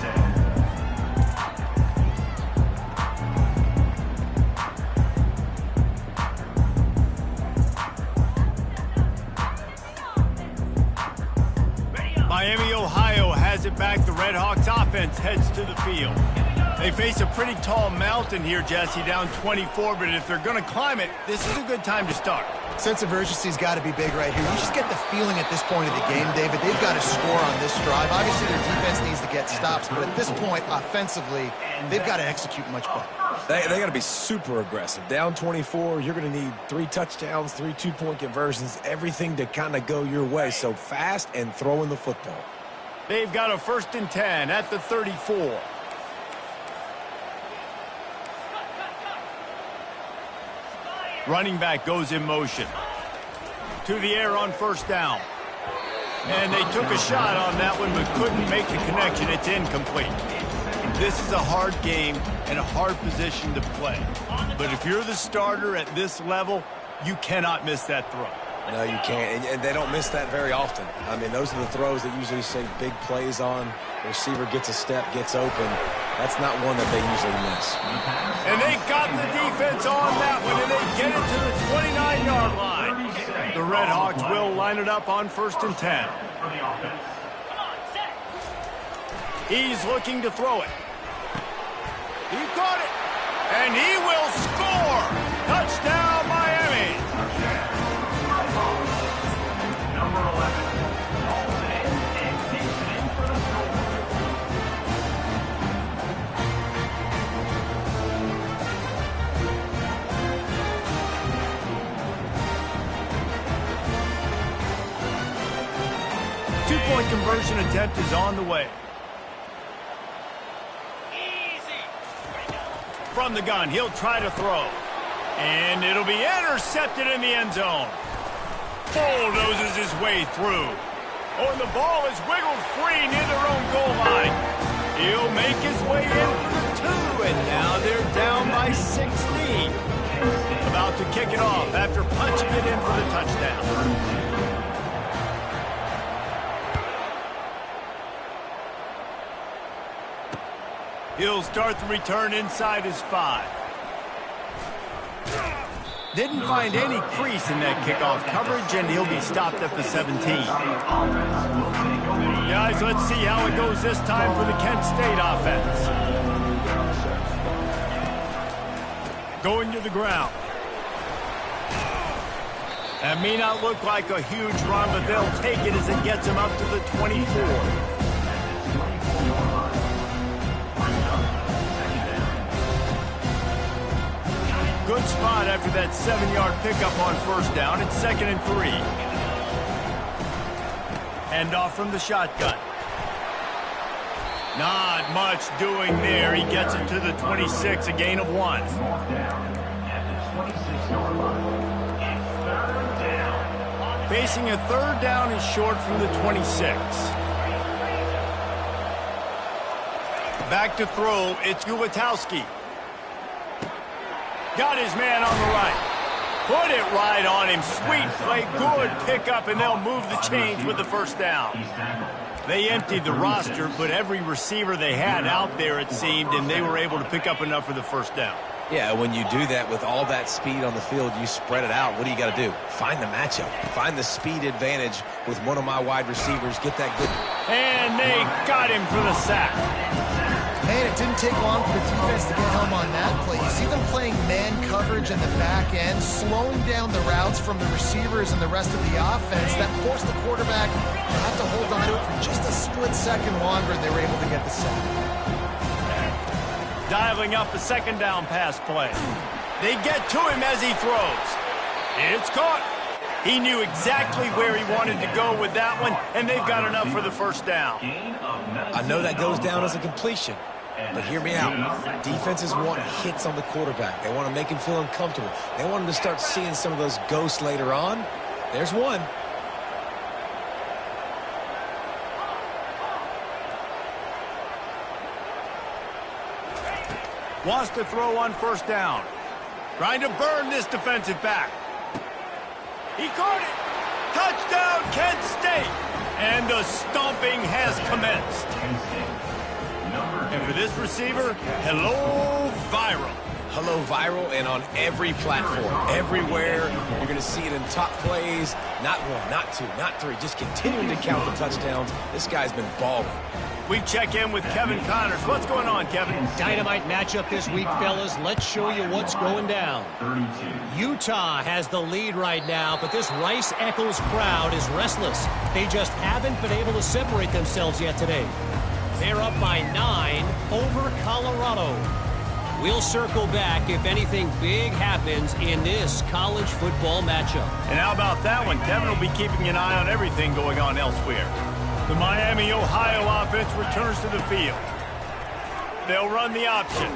10. Miami, Ohio has it back. The Red Hawks offense heads to the field. They face a pretty tall mountain here, Jesse, down 24, but if they're going to climb it, this is a good time to start. Sense of urgency's got to be big right here. You just get the feeling at this point of the game, David, they've got to score on this drive. Obviously, their defense needs to get stops, but at this point, offensively, they've got to execute much better. They got to be super aggressive. Down 24, you're going to need 3 touchdowns, 3 2-point conversions, everything to kind of go your way. So fast and throwing the football. They've got a 1st and 10 at the 34. Running back goes in motion. To the air on 1st down. And they took a shot on that one, but couldn't make the connection. It's incomplete. This is a hard game and a hard position to play. But if you're the starter at this level, you cannot miss that throw. No, you can't. And they don't miss that very often. I mean, those are the throws that usually say big plays on. The receiver gets a step, gets open. That's not one that they usually miss. And they got the defense on that one, and they get it to the 29-yard line. The Red Hawks will line it up on 1st and 10. He's looking to throw it. He caught it, and he will score. Touchdown, Miami. Number 11, Dalton and Dixon in for the score. Two-point conversion attempt is on the way. From the gun, he'll try to throw. And it'll be intercepted in the end zone. Bulldozes his way through. Oh, and the ball is wiggled free near their own goal line. He'll make his way in for the 2, and now they're down by 16. About to kick it off after punching it in for the touchdown. He'll start the return inside his 5. Didn't find any crease in that kickoff coverage, and he'll be stopped at the 17. Guys, let's see how it goes this time for the Kent State offense. Going to the ground. That may not look like a huge run, but they'll take it as it gets them up to the 24. Good spot after that 7-yard pickup on first down. It's 2nd and 3. Hand off from the shotgun. Not much doing there. He gets it to the 26, a gain of 1. Facing a 3rd down is short from the 26. Back to throw. It's Ulatowski. Got his man on the right. Put it right on him. Sweet play. Good pickup, and they'll move the chains with the first down. They emptied the roster, but every receiver they had out there, it seemed, and they were able to pick up enough for the first down. Yeah, when you do that with all that speed on the field, you spread it out. What do you got to do? Find the matchup. Find the speed advantage with one of my wide receivers. Get that good. And they got him for the sack. Man, it didn't take long for the defense to get home on that play. You see them playing man coverage in the back end, slowing down the routes from the receivers and the rest of the offense. That forced the quarterback to have to hold on to it for just a split second longer, and they were able to get the sack. Dialing up a 2nd down pass play. They get to him as he throws. It's caught. He knew exactly where he wanted to go with that one, and they've got enough for the first down. I know that goes down as a completion, but hear me out. Defenses want hits on the quarterback. They want to make him feel uncomfortable. They want him to start seeing some of those ghosts later on. There's one. Wants to throw on first down. Trying to burn this defensive back. He caught it. Touchdown, Kent State. And the stomping has commenced. And for this receiver, hello, viral. Hello, viral, and on every platform, everywhere. You're going to see it in top plays. Not 1, not 2, not 3. Just continuing to count the touchdowns. This guy's been balling. We check in with Kevin Connors. What's going on, Kevin? Dynamite matchup this week, fellas. Let's show you what's going down. Utah has the lead right now, but this Rice-Eccles crowd is restless. They just haven't been able to separate themselves yet today. They're up by 9 over Colorado. We'll circle back if anything big happens in this college football matchup. And how about that one? Kevin will be keeping an eye on everything going on elsewhere. The Miami, Ohio offense returns to the field. They'll run the option.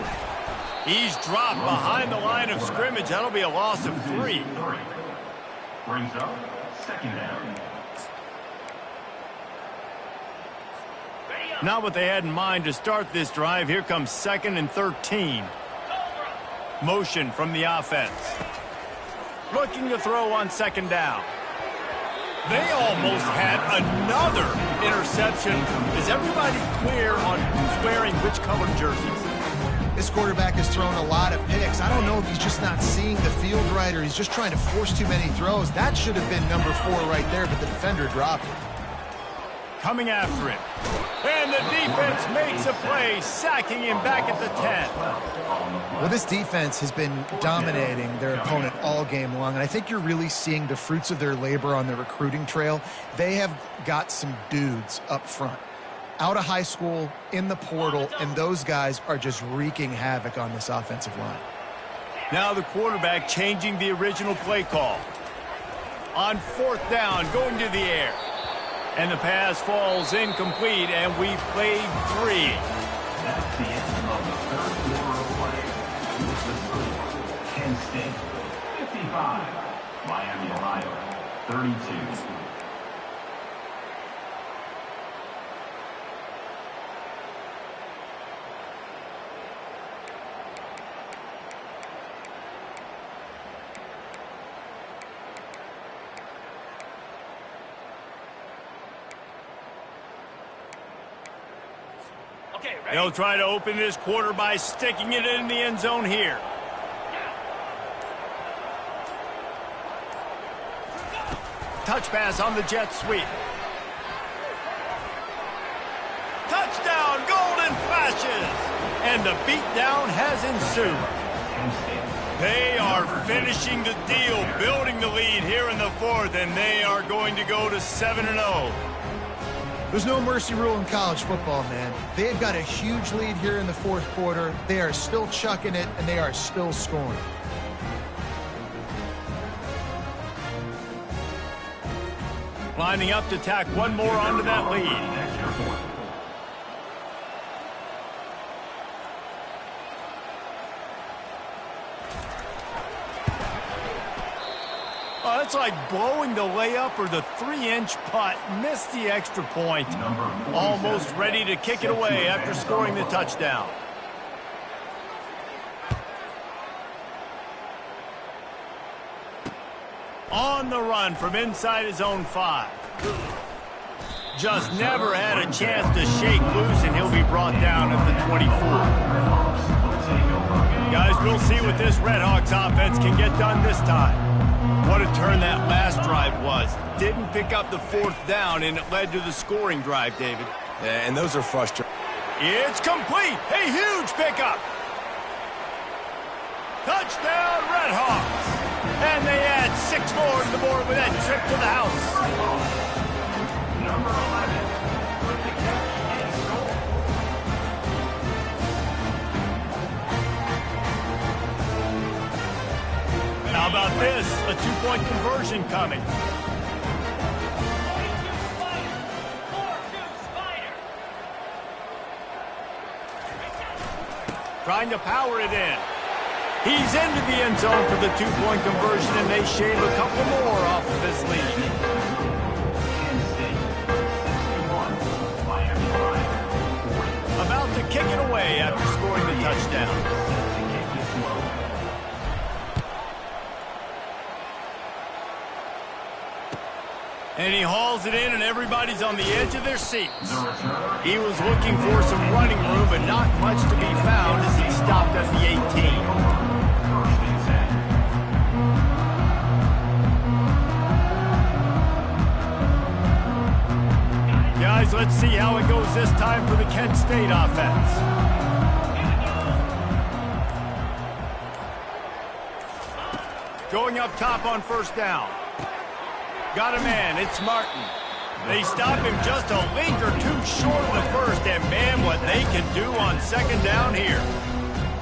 He's dropped behind the line of scrimmage. That'll be a loss of 3. Brings up 2nd down. Not what they had in mind to start this drive. Here comes 2nd and 13. Motion from the offense. Looking to throw on 2nd down. They almost had another interception. Is everybody clear on who's wearing which colored jerseys? This quarterback has thrown a lot of picks. I don't know if he's just not seeing the field right or he's just trying to force too many throws. That should have been number 4 right there, but the defender dropped it. Coming after him. And the defense makes a play, sacking him back at the 10. Well, this defense has been dominating their opponent all game long, and I think you're really seeing the fruits of their labor on the recruiting trail. They have got some dudes up front, out of high school, in the portal, and those guys are just wreaking havoc on this offensive line. Now the quarterback changing the original play call. On 4th down, going to the air. And the pass falls incomplete, and we've played 3. That's the end of the third quarter of play. With the score, Kent State 55, Miami, Ohio 32. They'll try to open this quarter by sticking it in the end zone here. Touch pass on the jet sweep. Touchdown, Golden Flashes! And the beatdown has ensued. They are finishing the deal, building the lead here in the 4th, and they are going to go to 7-0. There's no mercy rule in college football, man. They've got a huge lead here in the 4th quarter. They are still chucking it, and they are still scoring. Lining up to tack one more onto that lead. Oh, that's like blowing the layup or the 3-inch putt. Missed the extra point. Almost ready to kick it away after scoring the touchdown. On the run from inside his own 5. Just never had a chance to shake loose, and he'll be brought down at the 24. Guys, we'll see what this Redhawks offense can get done this time. What a turn that last drive was. Didn't pick up the 4th down, and it led to the scoring drive, David. Yeah, and those are frustrating. It's complete. A huge pickup. Touchdown, Redhawks. And they add 6 more to the board with that trip to the house. Number 11, with the catch and score. How about this? A 2-point conversion coming. Trying to power it in. He's into the end zone for the 2-point conversion, and they shave a couple more off of his lead. About to kick it away after scoring the touchdown. And he hauls it in, and everybody's on the edge of their seats. He was looking for some running room, but not much to be found as he stopped at the 18. Guys, let's see how it goes this time for the Kent State offense. Going up top on 1st down. Got a man, it's Martin. They stop him just a link or 2 short of the 1st, and man, what they can do on 2nd down here.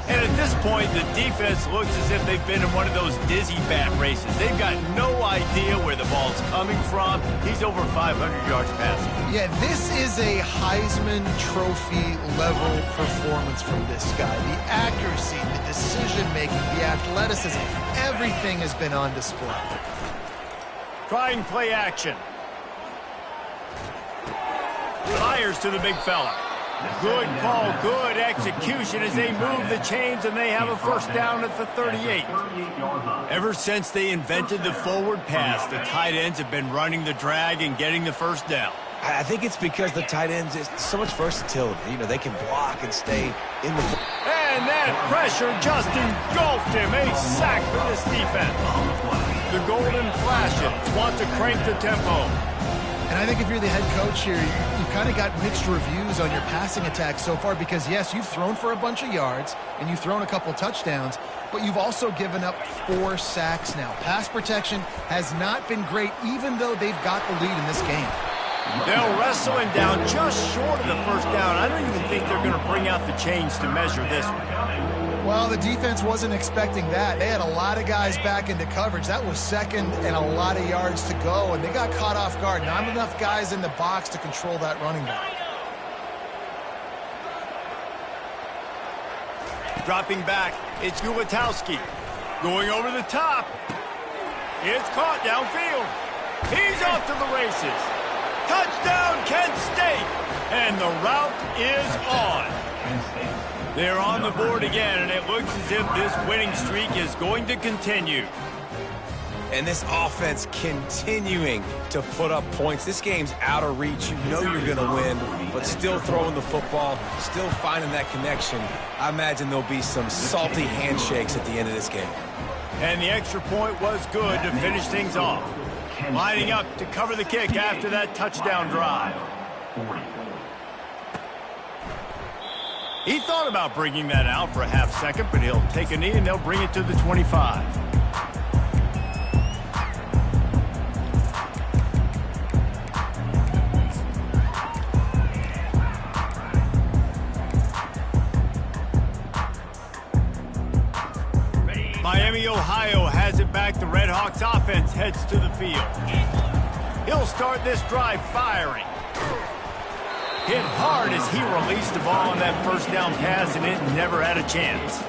And at this point, the defense looks as if they've been in one of those dizzy bat races. They've got no idea where the ball's coming from. He's over 500 yards passing. Yeah, this is a Heisman Trophy level performance from this guy. The accuracy, the decision-making, the athleticism, everything has been on display. Trying play action. Fires to the big fella. Good call, good execution as they move the chains, and they have a 1st down at the 38. Ever since they invented the forward pass, the tight ends have been running the drag and getting the 1st down. I think it's because the tight ends is so much versatility. You know, they can block and stay in the... And that pressure just engulfed him. A sack for this defense. The Golden Flashes want to crank the tempo. And I think if you're the head coach here, you've kind of got mixed reviews on your passing attack so far because, yes, you've thrown for a bunch of yards and you've thrown a couple touchdowns, but you've also given up 4 sacks now. Pass protection has not been great, even though they've got the lead in this game. They'll wrestle him down just short of the 1st down. I don't even think they're going to bring out the chains to measure this one. Well, the defense wasn't expecting that. They had a lot of guys back into coverage. That was second and a lot of yards to go, and they got caught off guard. Not enough guys in the box to control that running back. Dropping back, it's Ulatowski. Going over the top. It's caught downfield. He's off to the races. Touchdown, Kent State. And the route is on. They're on the board again, and it looks as if this winning streak is going to continue. And this offense continuing to put up points. This game's out of reach. You know you're going to win, but still throwing the football, still finding that connection. I imagine there'll be some salty handshakes at the end of this game. And the extra point was good to finish things off. Lining up to cover the kick after that touchdown drive. He thought about bringing that out for a half second, but he'll take a knee and they'll bring it to the 25. Miami, Ohio has it back. The Red Hawks offense heads to the field. He'll start this drive firing. Hit hard as he released the ball on that first down pass, and it never had a chance.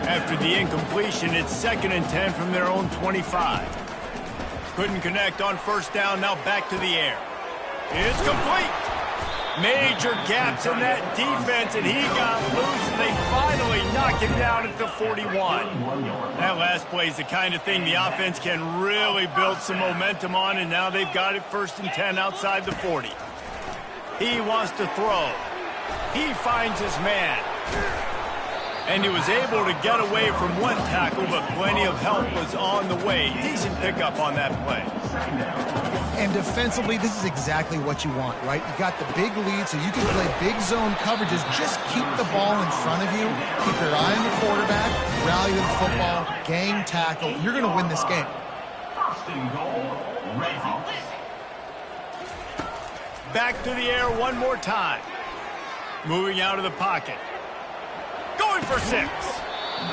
After the incompletion, it's 2nd and 10 from their own 25. Couldn't connect on first down, now back to the air. It's complete. Major gaps in that defense, and he got loose, and they finally knock him down at the 41. That last play is the kind of thing the offense can really build some momentum on, and now they've got it 1st and 10 outside the 40. He wants to throw. He finds his man. And he was able to get away from one tackle, but plenty of help was on the way. Decent pickup on that play. And defensively, this is exactly what you want, right? You got the big lead, so you can play big zone coverages. Just keep the ball in front of you. Keep your eye on the quarterback. Rally to the football. Gang tackle. You're going to win this game. First and goal, Red Hawks. Back to the air one more time. Moving out of the pocket. Going for 6.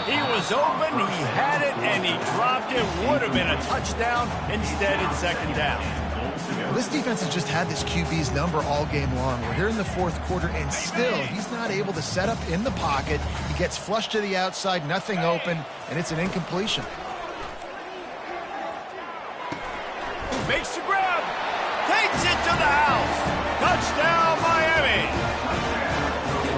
He was open, he had it, and he dropped it. Would have been a touchdown. Instead, it's 2nd down. Well, this defense has just had this QB's number all game long. We're here in the 4th quarter, and still, he's not able to set up in the pocket. He gets flushed to the outside, nothing open, and it's an incompletion. Makes the grab. Takes it to the house. Touchdown, Miami.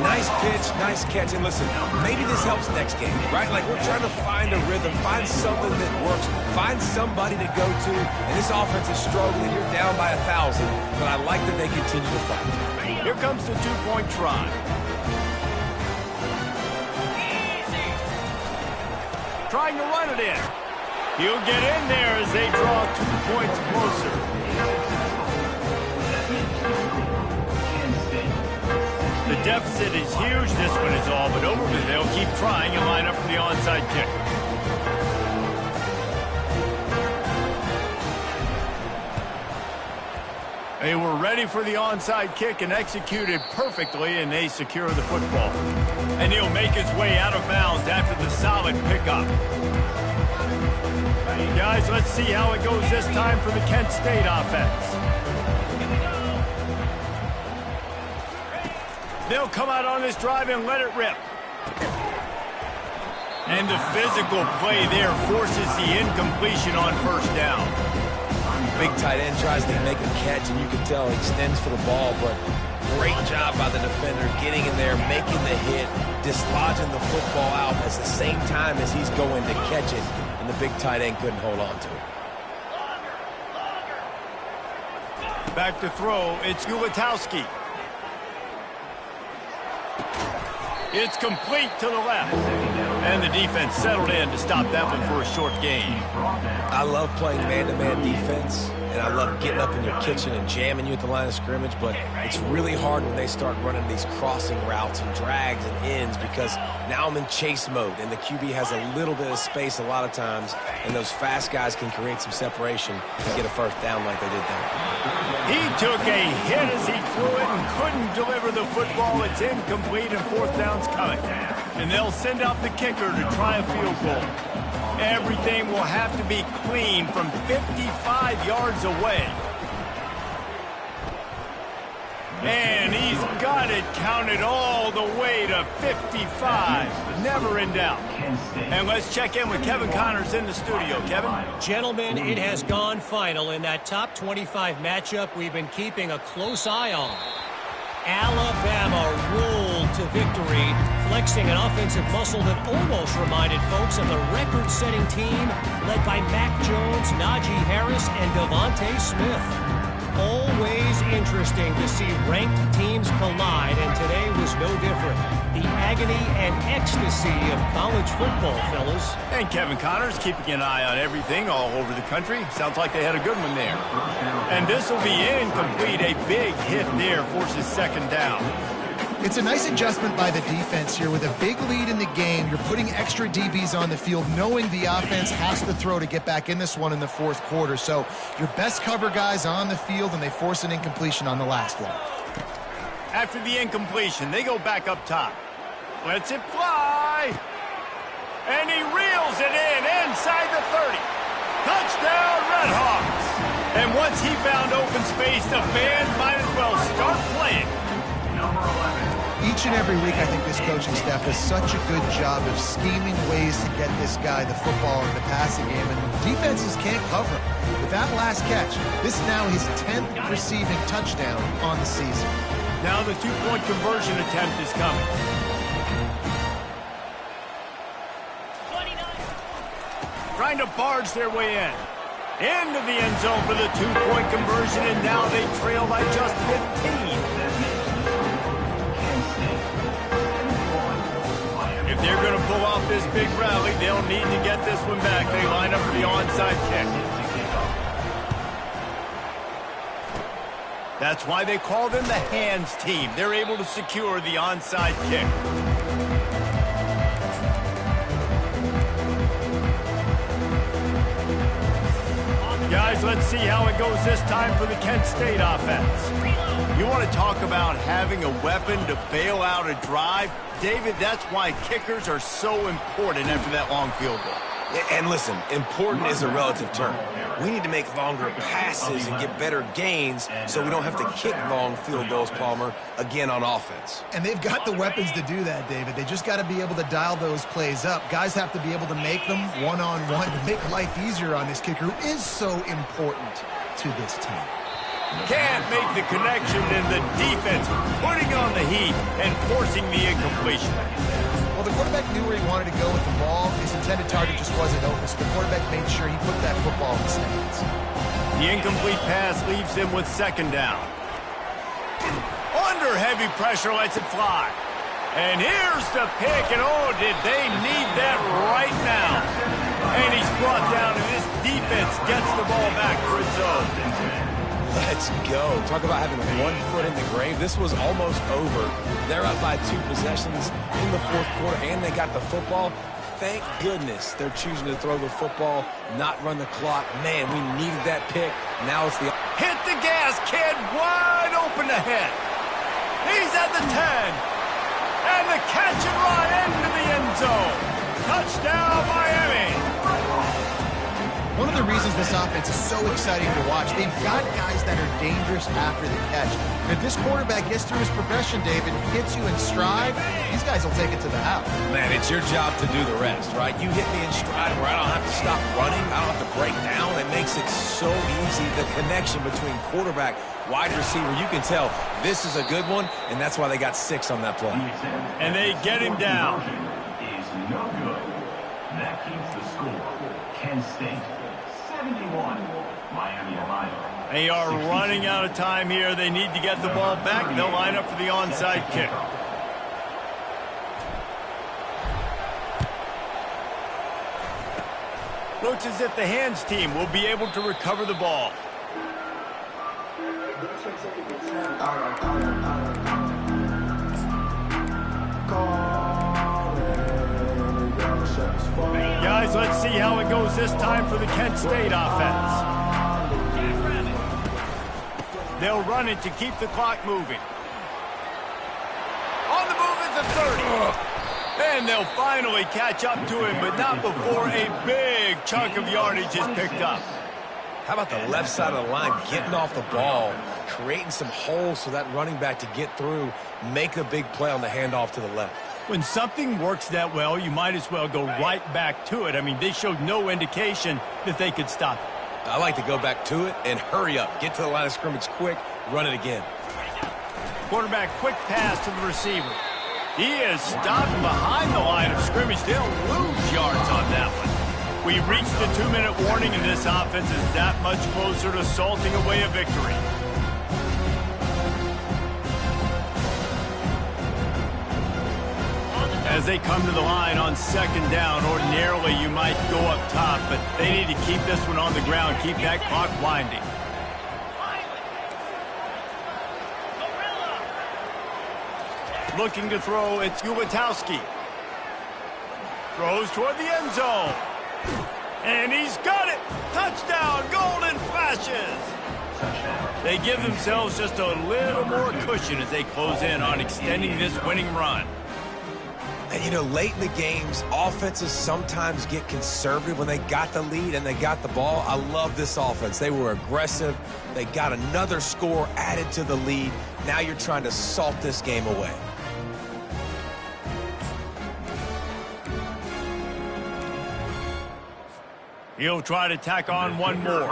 Nice pitch, nice catch, and listen, maybe this helps next game, right? Like, we're trying to find a rhythm, find something that works, find somebody to go to, and this offense is struggling. You're down by 1,000, but I like that they continue to fight. Here comes the 2-point try. Trying to run it in. He'll get in there as they draw 2 points closer. The deficit is huge. This one is all but over, but they'll keep trying and line up for the onside kick. They were ready for the onside kick and executed perfectly, and they secure the football. And he'll make his way out of bounds after the solid pickup. Guys, let's see how it goes this time for the Kent State offense. They'll come out on this drive and let it rip. And the physical play there forces the incompletion on first down. Big tight end tries to make a catch, and you can tell he extends for the ball, but great job by the defender getting in there, making the hit, dislodging the football out at the same time as he's going to catch it, and the big tight end couldn't hold on to it. Back to throw, it's Ulatowski. It's complete to the left. And the defense settled in to stop that one for a short gain. I love playing man-to-man defense, and I love getting up in your kitchen and jamming you at the line of scrimmage, but it's really hard when they start running these crossing routes and drags and ends because now I'm in chase mode, and the QB has a little bit of space a lot of times, and those fast guys can create some separation and get a first down like they did there. He took a hit as he threw it and couldn't deliver the football. It's incomplete, and fourth down's coming. And they'll send out the kicker to try a field goal. Everything will have to be clean from 55 yards away. And he's got it counted all the way to 55. Never in doubt. And let's check in with Kevin Connors in the studio. Kevin? Gentlemen, it has gone final in that top 25 matchup we've been keeping a close eye on. Alabama rolled to victory, flexing an offensive muscle that almost reminded folks of the record-setting team led by Mac Jones, Najee Harris, and Devontae Smith. Always interesting to see ranked teams collide, and today was no different. The agony and ecstasy of college football, fellas. And Kevin Connors keeping an eye on everything all over the country. Sounds like they had a good one there. And this will be incomplete. A big hit there forces second down. It's a nice adjustment by the defense here. With a big lead in the game, you're putting extra DBs on the field, knowing the offense has to throw to get back in this one in the fourth quarter. So your best cover guys on the field, and they force an incompletion on the last one. After the incompletion, they go back up top. Lets it fly. And he reels it in inside the 30. Touchdown, Redhawks. And once he found open space, the fans might as well start playing. Each and every week, I think this coaching staff does such a good job of scheming ways to get this guy the football in the passing game, and defenses can't cover him. With that last catch, this is now his 10th receiving touchdown on the season. Now the two-point conversion attempt is coming. 29. Trying to barge their way in. Into the end zone for the two-point conversion, and now they trail by just 15. If they're going to pull off this big rally, they'll need to get this one back. They line up for the onside kick. That's why they call them the hands team. They're able to secure the onside kick. Guys, let's see how it goes this time for the Kent State offense. You want to talk about having a weapon to bail out a drive? David, that's why kickers are so important after that long field goal. And listen, important is a relative term. We need to make longer passes and get better gains so we don't have to kick long field goals, Palmer, again on offense. And they've got the weapons to do that, David. They just got to be able to dial those plays up. Guys have to be able to make them one-on-one to make life easier on this kicker, who is so important to this team. Can't make the connection, and the defense putting on the heat and forcing the incompletion. Well, the quarterback knew where he wanted to go with the ball. His intended target just wasn't open, so the quarterback made sure he put that football in the stands. The incomplete pass leaves him with second down. Under heavy pressure, lets it fly. And here's the pick, and oh, did they need that right now. And he's brought down, and this defense gets the ball back for its own. Let's go. Talk about having one foot in the grave. This was almost over. They're up by 2 possessions in the fourth quarter, and they got the football. Thank goodness they're choosing to throw the football, not run the clock. Man, we needed that pick. Now it's the... Hit the gas, kid. Wide open ahead. He's at the 10. And the catch and run into the end zone. Touchdown, Miami. One of the reasons this offense is so exciting to watch, they've got guys that are dangerous after the catch. And if this quarterback gets through his progression, David, hits you in stride, these guys will take it to the house. Man, it's your job to do the rest, right? You hit me in stride where I don't have to stop running. I don't have to break down. It makes it so easy. The connection between quarterback, wide receiver, you can tell this is a good one, and that's why they got 6 on that play. And they get him down. Is no good. That keeps the score. Kent State 71, Miami, Ohio. They are running out of time here. They need to get the ball back. They'll line up for the onside kick. Looks as if the hands team will be able to recover the ball. Guys, let's see how it goes this time for the Kent State offense. They'll run it to keep the clock moving. On the move is the 30. And they'll finally catch up to him, but not before a big chunk of yardage is picked up. How about the left side of the line getting off the ball, creating some holes for that running back to get through, make a big play on the handoff to the left. When something works that well, you might as well go right back to it. I mean, they showed no indication that they could stop it. I like to go back to it and hurry up. Get to the line of scrimmage quick, run it again. Quarterback quick pass to the receiver. He is stopped behind the line of scrimmage. They'll lose yards on that one. We reached the 2-minute warning, and this offense is that much closer to salting away a victory. As they come to the line on second down, ordinarily you might go up top, but they need to keep this one on the ground, keep that clock winding. Looking to throw, it's Ulatowski. Throws toward the end zone. And he's got it! Touchdown! Golden flashes! They give themselves just a little more cushion as they close in on extending this winning run. And, you know, late in the games, offenses sometimes get conservative when they got the lead and they got the ball. I love this offense. They were aggressive. They got another score added to the lead. Now you're trying to salt this game away. He'll try to tack on one more.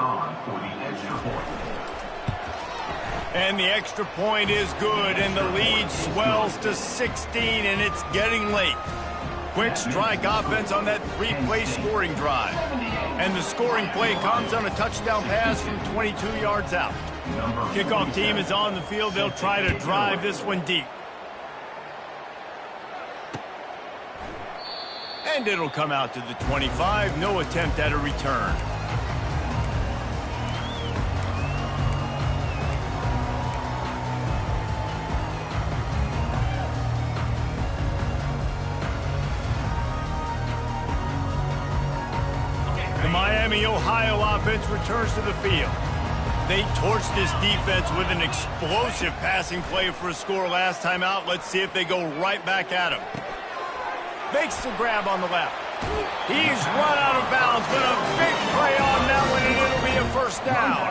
And the extra point is good, and the lead swells to 16, and it's getting late. Quick strike offense on that 3-play scoring drive. And the scoring play comes on a touchdown pass from 22 yards out. Kickoff team is on the field. They'll try to drive this one deep. And it'll come out to the 25. No attempt at a return. The Miami, Ohio offense returns to the field. They torched this defense with an explosive passing play for a score last time out. Let's see if they go right back at him. Makes the grab on the left. He's run out of bounds, but a big play on that one, and it'll be a first down.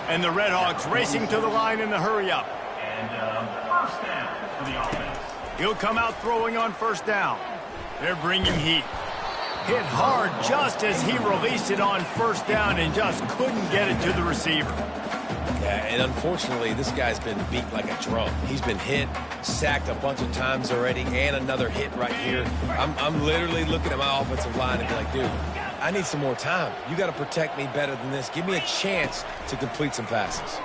And the Redhawks racing to the line in the hurry-up. And first down for the offense. He'll come out throwing on first down. They're bringing heat. Hit hard just as he released it on first down and just couldn't get it to the receiver. Yeah, and unfortunately, this guy's been beat like a drum. He's been hit, sacked a bunch of times already, and another hit right here. I'm literally looking at my offensive line and be like, dude, I need some more time. You got to protect me better than this. Give me a chance to complete some passes.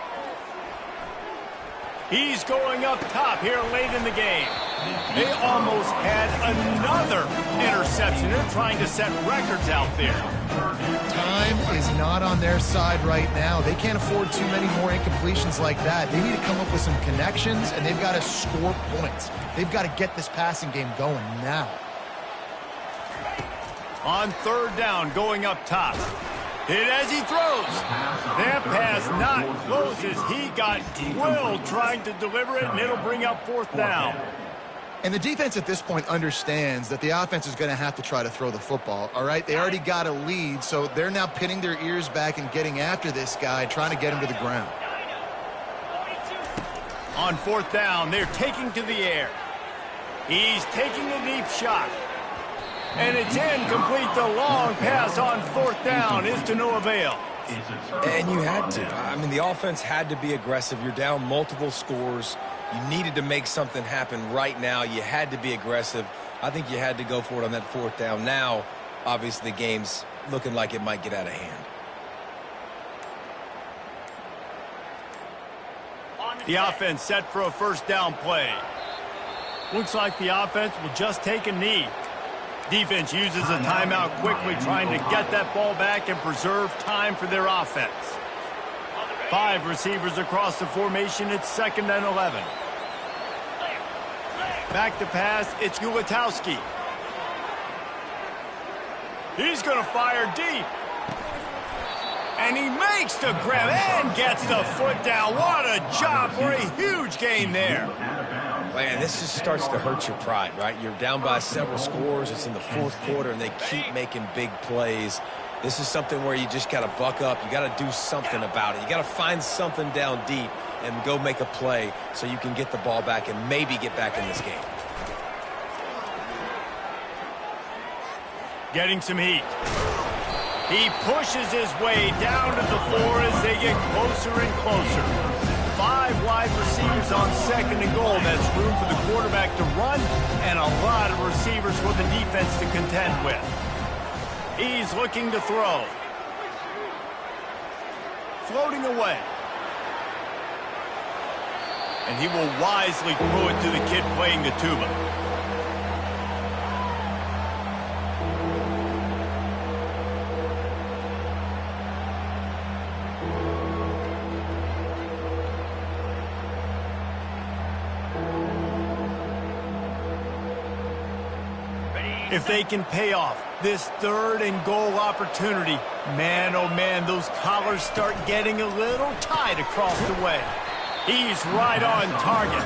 He's going up top here late in the game. They almost had another interception. They're trying to set records out there. Time is not on their side right now. They can't afford too many more incompletions like that. They need to come up with some connections, and they've got to score points. They've got to get this passing game going now. On third down, going up top. Hit as he throws. That pass not close as he got drilled trying to deliver it, and it'll bring up fourth down. And the defense at this point understands that the offense is going to have to try to throw the football, all right? They already got a lead, so they're now pinning their ears back and getting after this guy, trying to get him to the ground. On fourth down, they're taking to the air. He's taking a deep shot. And it's incomplete. The long pass on fourth down is to no avail. And you had to. I mean, the offense had to be aggressive. You're down multiple scores. You needed to make something happen right now. You had to be aggressive. I think you had to go for it on that fourth down. Now, obviously, the game's looking like it might get out of hand. The offense set for a first down play. Looks like the offense will just take a knee. Defense uses a timeout quickly, trying to get that ball back and preserve time for their offense. 5 receivers across the formation. It's 2nd and 11. Back to pass. It's Ulatowski. He's going to fire deep. And he makes the grab and gets the foot down. What a job for a huge gain there. Man, this just starts to hurt your pride, right? You're down by several scores. It's in the fourth quarter, and they keep making big plays. This is something where you just got to buck up. You got to do something about it. You got to find something down deep and go make a play so you can get the ball back and maybe get back in this game. Getting some heat. He pushes his way down to the floor as they get closer and closer. 5 wide receivers on second and goal. That's room for the quarterback to run and a lot of receivers for the defense to contend with. He's looking to throw. Floating away. And he will wisely throw it to the kid playing the tuba. If they can pay off this third and goal opportunity, man, oh man, those collars start getting a little tight across the way. He's right on target.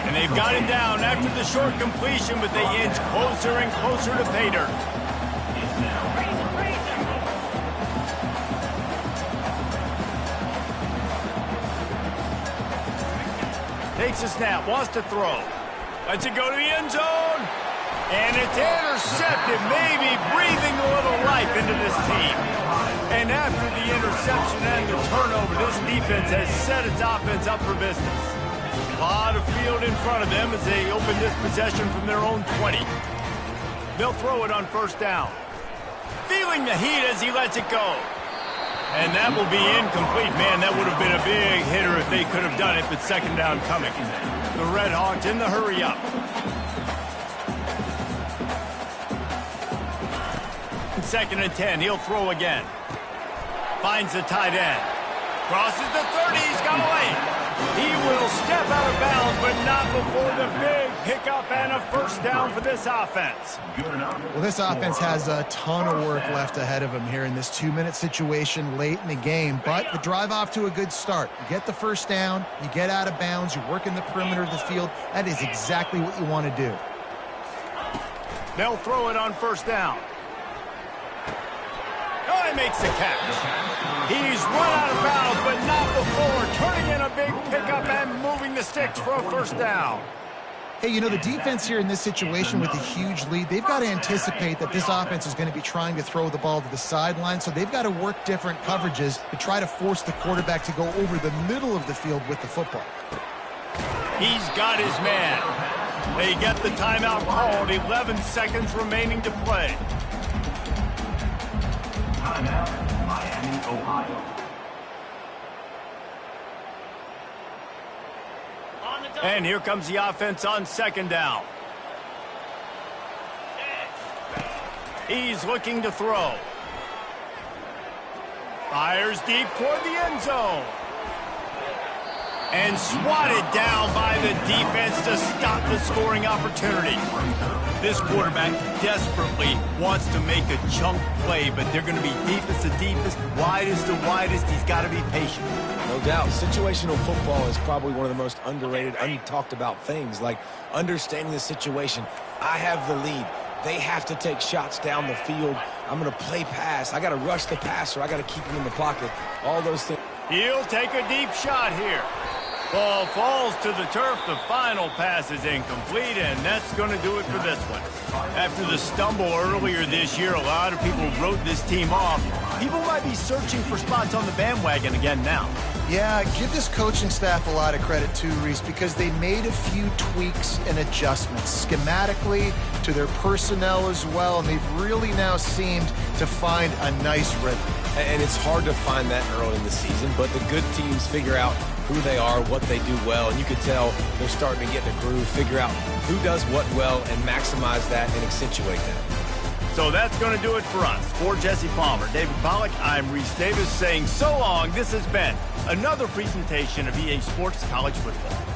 And they've got him down after the short completion, but they inch closer and closer to pay dirt. Takes a snap, wants to throw. Lets it go to the end zone. And it's intercepted, maybe breathing a little life into this team. And after the interception and the turnover, this defense has set its offense up for business. A lot of field in front of them as they open this possession from their own 20. They'll throw it on first down. Feeling the heat as he lets it go. And that will be incomplete. Man, that would have been a big hitter if they could have done it, but second down coming. The Red Hawks in the hurry up. Second and 10, he'll throw again. Finds the tight end. Crosses the 30, he's got away. He will step out of bounds, but not before the big pickup and a first down for this offense. Well, this offense has a ton of work left ahead of them here in this 2-minute situation late in the game, but the drive off to a good start. You get the first down, you get out of bounds, you work in the perimeter of the field. That is exactly what you want to do. They'll throw it on first down. Oh, he makes the catch. He's run out of bounds, but not before turning in a big pickup and moving the sticks for a first down. Hey, you know, the defense here in this situation with a huge lead, they've got to anticipate that this offense is going to be trying to throw the ball to the sideline, so they've got to work different coverages to try to force the quarterback to go over the middle of the field with the football. He's got his man. They get the timeout called, 11 seconds remaining to play. Timeout, Miami, Ohio. And here comes the offense on second down. He's looking to throw. Fires deep toward the end zone. And swatted down by the defense to stop the scoring opportunity. This quarterback desperately wants to make a chunk play, but they're going to be deepest to deepest, widest to widest. He's got to be patient. No doubt. Situational football is probably one of the most underrated, untalked about things, like understanding the situation. I have the lead. They have to take shots down the field. I'm going to play pass. I got to rush the passer. I got to keep him in the pocket. All those things. He'll take a deep shot here. Ball falls to the turf. The final pass is incomplete, and that's going to do it for this one. After the stumble earlier this year, a lot of people wrote this team off. People might be searching for spots on the bandwagon again now. Yeah, give this coaching staff a lot of credit too, Reese, because they made a few tweaks and adjustments schematically to their personnel as well, and they've really now seemed to find a nice rhythm. And it's hard to find that early in the season, but the good teams figure out who they are, what they do well, and you can tell they're starting to get in a groove, figure out who does what well, and maximize that and accentuate that. So that's going to do it for us. For Jesse Palmer, David Pollack, I'm Reese Davis saying so long. This has been another presentation of EA Sports College Football.